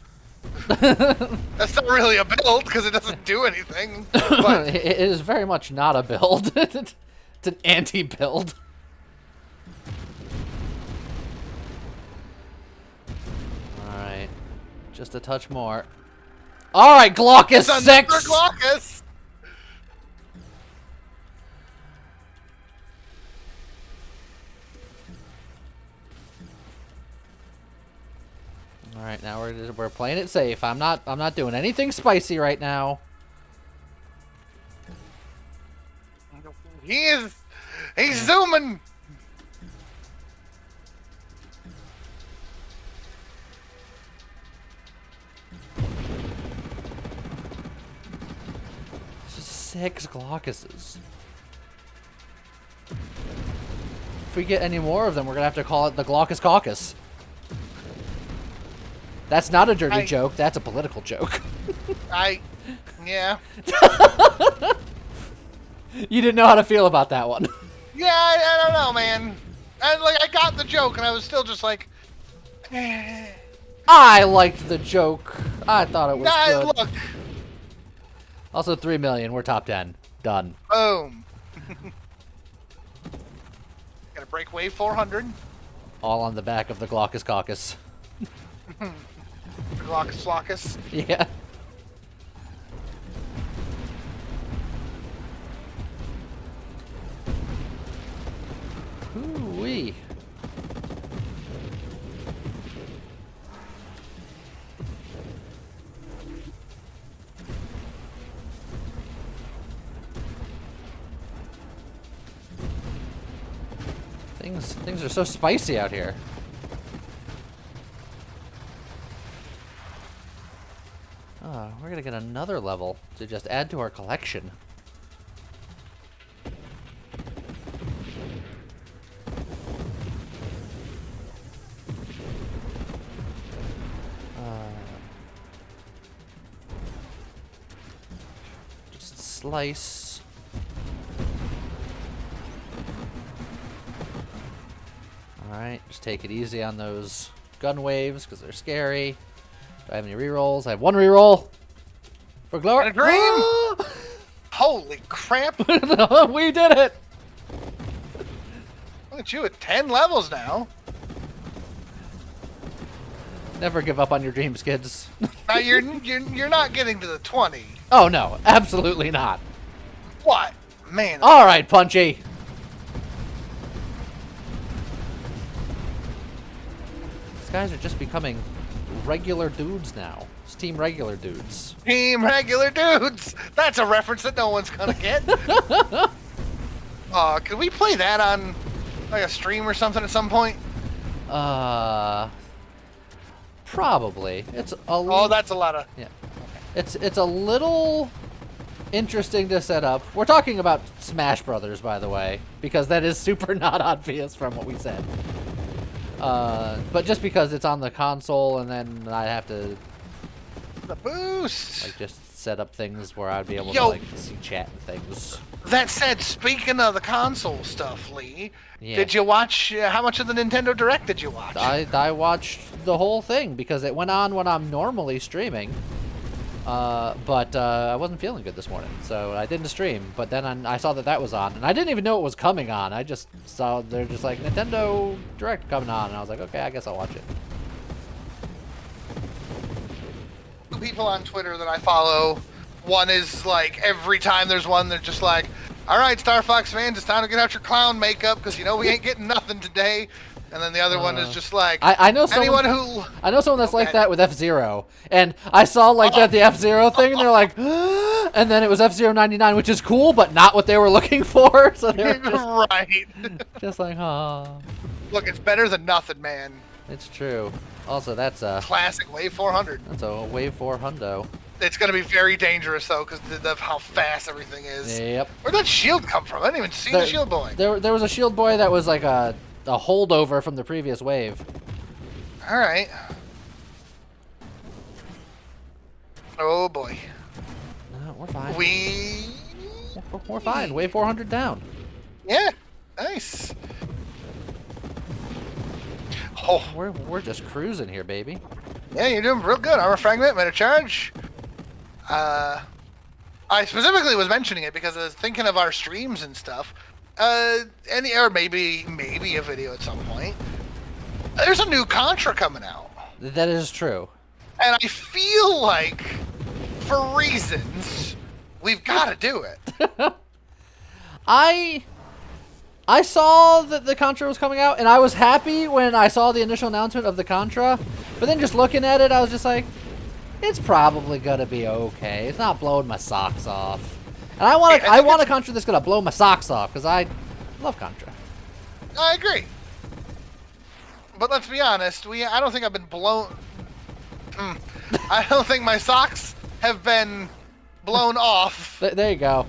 That's not really a build because it doesn't do anything. But it is very much not a build. It's an anti-build. Alright. Just a touch more. Alright, Glaucus 6! Glaucus! All right, now we're playing it safe. I'm not doing anything spicy right now. He's zooming. This is 6 Glaucuses. If we get any more of them, we're gonna have to call it the Glaucus Caucus. That's not a dirty joke. That's a political joke. Yeah. You didn't know how to feel about that one. Yeah, I don't know, man. I got the joke, and I was still just like. I liked the joke. I thought it was good. Look. Also, 3 million. We're top 10. Done. Boom. Gotta break wave 400. All on the back of the Glaucus Caucus. The Glaucus Flockus. Yeah. Ooh-wee. Things are so spicy out here. Oh, we're gonna get another level to just add to our collection. Just slice. Alright, just take it easy on those gun waves because they're scary. Do I have any rerolls? I have 1 reroll. For glory. A dream! Holy crap! We did it! Look at you at 10 levels now. Never give up on your dreams, kids. Now you're not getting to the 20. Oh no, absolutely not. What? Man. Alright, Punchy. These guys are just becoming regular dudes now. It's Team Regular Dudes. Team Regular Dudes! That's a reference that no one's gonna get. Could we play that on like a stream or something at some point? Probably. It's a Oh, that's a lot of... Yeah. It's a little interesting to set up. We're talking about Smash Brothers, by the way, because that is super not obvious from what we said. But just because it's on the console, and then I have to the boost. like just set up things where I'd be able to like see chat and things. That said, speaking of the console stuff, Lee, Yeah. did you watch? How much of the Nintendo Direct did you watch? I watched the whole thing because it went on when I'm normally streaming. But I wasn't feeling good this morning, so I didn't stream. But then I saw that was on, and I didn't even know it was coming on. I just saw they're just like Nintendo Direct coming on, and I was like, okay, I guess I'll watch it. The people on Twitter that I follow, one is like every time there's one, they're just like, "All right, Star Fox fans, it's time to get out your clown makeup because you know we ain't getting nothing today." and then the other one is just like I know someone. anyone who. I know someone that's like Okay. that with F-Zero, and I saw like that the F-Zero thing, and they're like, and then it was F-Zero 99, which is cool, but not what they were looking for. So they're just, Right. just like, oh, Look, it's better than nothing, man. it's true. Also, that's a Classic Wave 400. Wave 4 hundo. It's gonna be very dangerous though, because of how fast everything is. Yep. Where'd that shield come from? I didn't even see the shield boy. There was a shield boy that was like a holdover from the previous wave. All right. Oh boy. No, we're fine. We're fine. Wave 400 down. Yeah. Nice. Oh. We're just cruising here, baby. Yeah, you're doing real good. Armor fragment, meta charge. I specifically was mentioning it because I was thinking of our streams and stuff. Or maybe a video at some point. There's a new Contra coming out. That is true. And I feel like, for reasons, we've got to do it. I saw that the Contra was coming out, and I was happy when I saw the initial announcement of the Contra. But then just looking at it, I was just like, it's probably gonna be okay. It's not blowing my socks off. And I want a Contra that's gonna blow my socks off, because I love Contra. I agree. But let's be honest, I don't think I've been blown. I don't think my socks have been blown off There you go.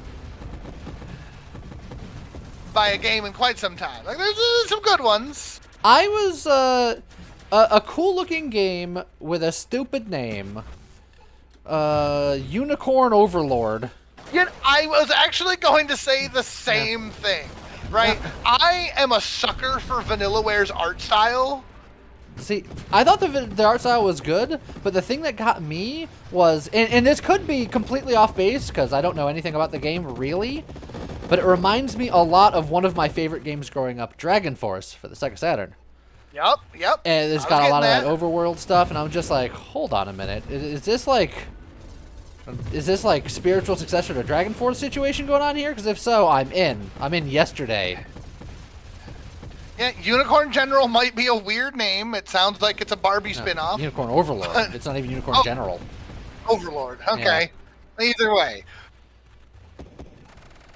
by a game in quite some time. Like there's some good ones. I was a cool looking game with a stupid name. Unicorn Overlord. Yet I was actually going to say the same thing, right? I am a sucker for Vanillaware's art style. See, I thought the art style was good, but the thing that got me was, and this could be completely off base because I don't know anything about the game really, but it reminds me a lot of one of my favorite games growing up, Dragon Force for the Sega Saturn. Yep. And it's got a lot of that overworld stuff, and I'm just like, hold on a minute, is this like spiritual successor to Dragon Force situation going on here? Because if so, I'm in. I'm in yesterday. Yeah, Unicorn General might be a weird name. It sounds like it's a Barbie spin-off. Unicorn Overlord. It's not even Unicorn General. Overlord. Okay. Yeah. Either way.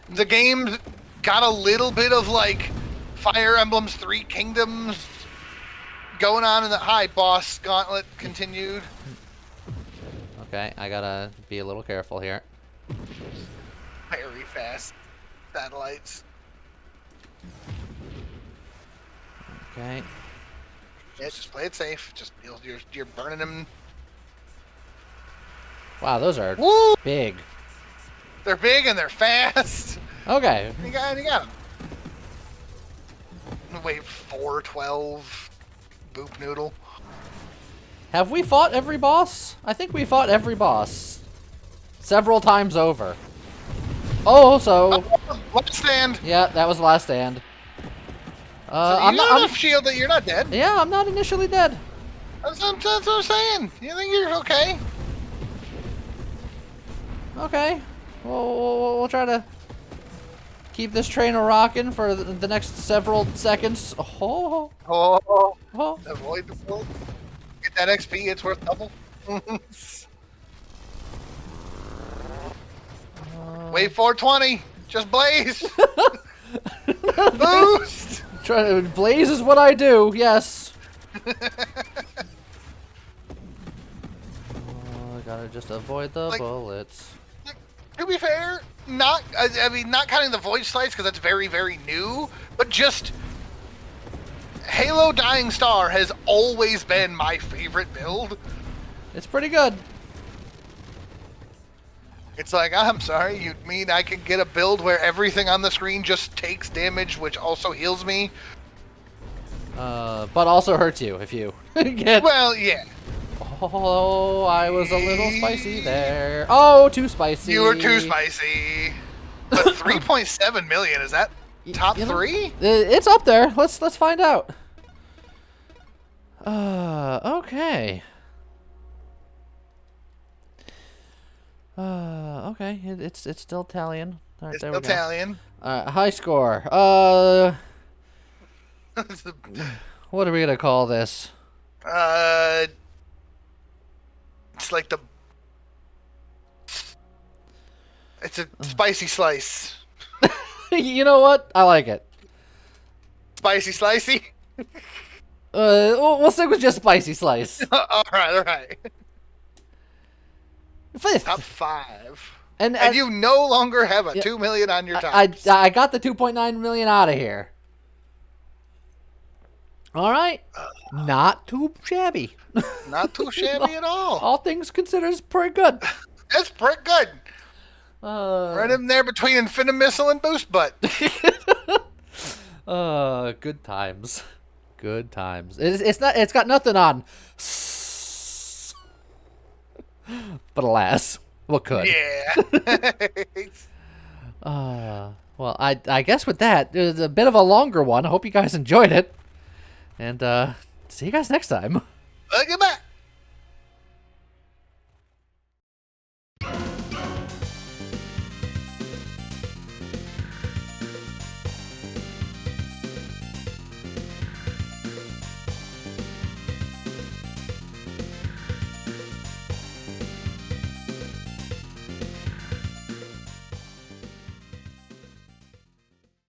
The game got a little bit of like Fire Emblem's Three Kingdoms going on in the boss gauntlet continued. Okay, I gotta be a little careful here. Very fast satellites. Okay. Yeah, just play it safe. Just you're burning them. Wow, those are Woo! big. They're big and they're fast. Okay. You got them. Wave 412, Boop Noodle. Have we fought every boss? I think we fought every boss. Several times over. Oh, so... Last stand. Yeah, that was the last stand. So you got enough shield that you're not dead. Yeah, I'm not initially dead. That's what I'm saying. You think you're okay? Okay. We'll try to keep this train a-rocking for the next several seconds. Oh. Avoid the bullet. Get that XP, it's worth double. Wave 420. Just blaze. Boost. Blaze is what I do, yes. I gotta just avoid the bullets. To be fair, not counting the void slice because that's very, very new, but just Halo Dying Star has always been my favorite build. It's pretty good. It's like, I'm sorry, you mean I can get a build where everything on the screen just takes damage, which also heals me? But also hurts you if you get... Well, yeah. Oh, I was a little spicy there. Oh, too spicy. You were too spicy. But 3.7 million, is that top 3? It's up there. Let's find out. Okay. Okay, it's still Italian. All right, It's there still we go. Italian. High score. What are we gonna call this? It's like the. It's a spicy slice. You know what? I like it. Spicy slicey. We'll stick with just spicy slice. All right. Fifth. Top 5. And you no longer have a 2 million on your top. I got the 2.9 million out of here. All right. Not too shabby. Not too shabby at all. All things considered, is pretty good. That's pretty good. Right in there between Infinite Missile and Boost Butt. Good times. Good times. It's not. It's got nothing on. But alas, what could? Yeah. Well, I guess with that, it was a bit of a longer one. I hope you guys enjoyed it, and see you guys next time.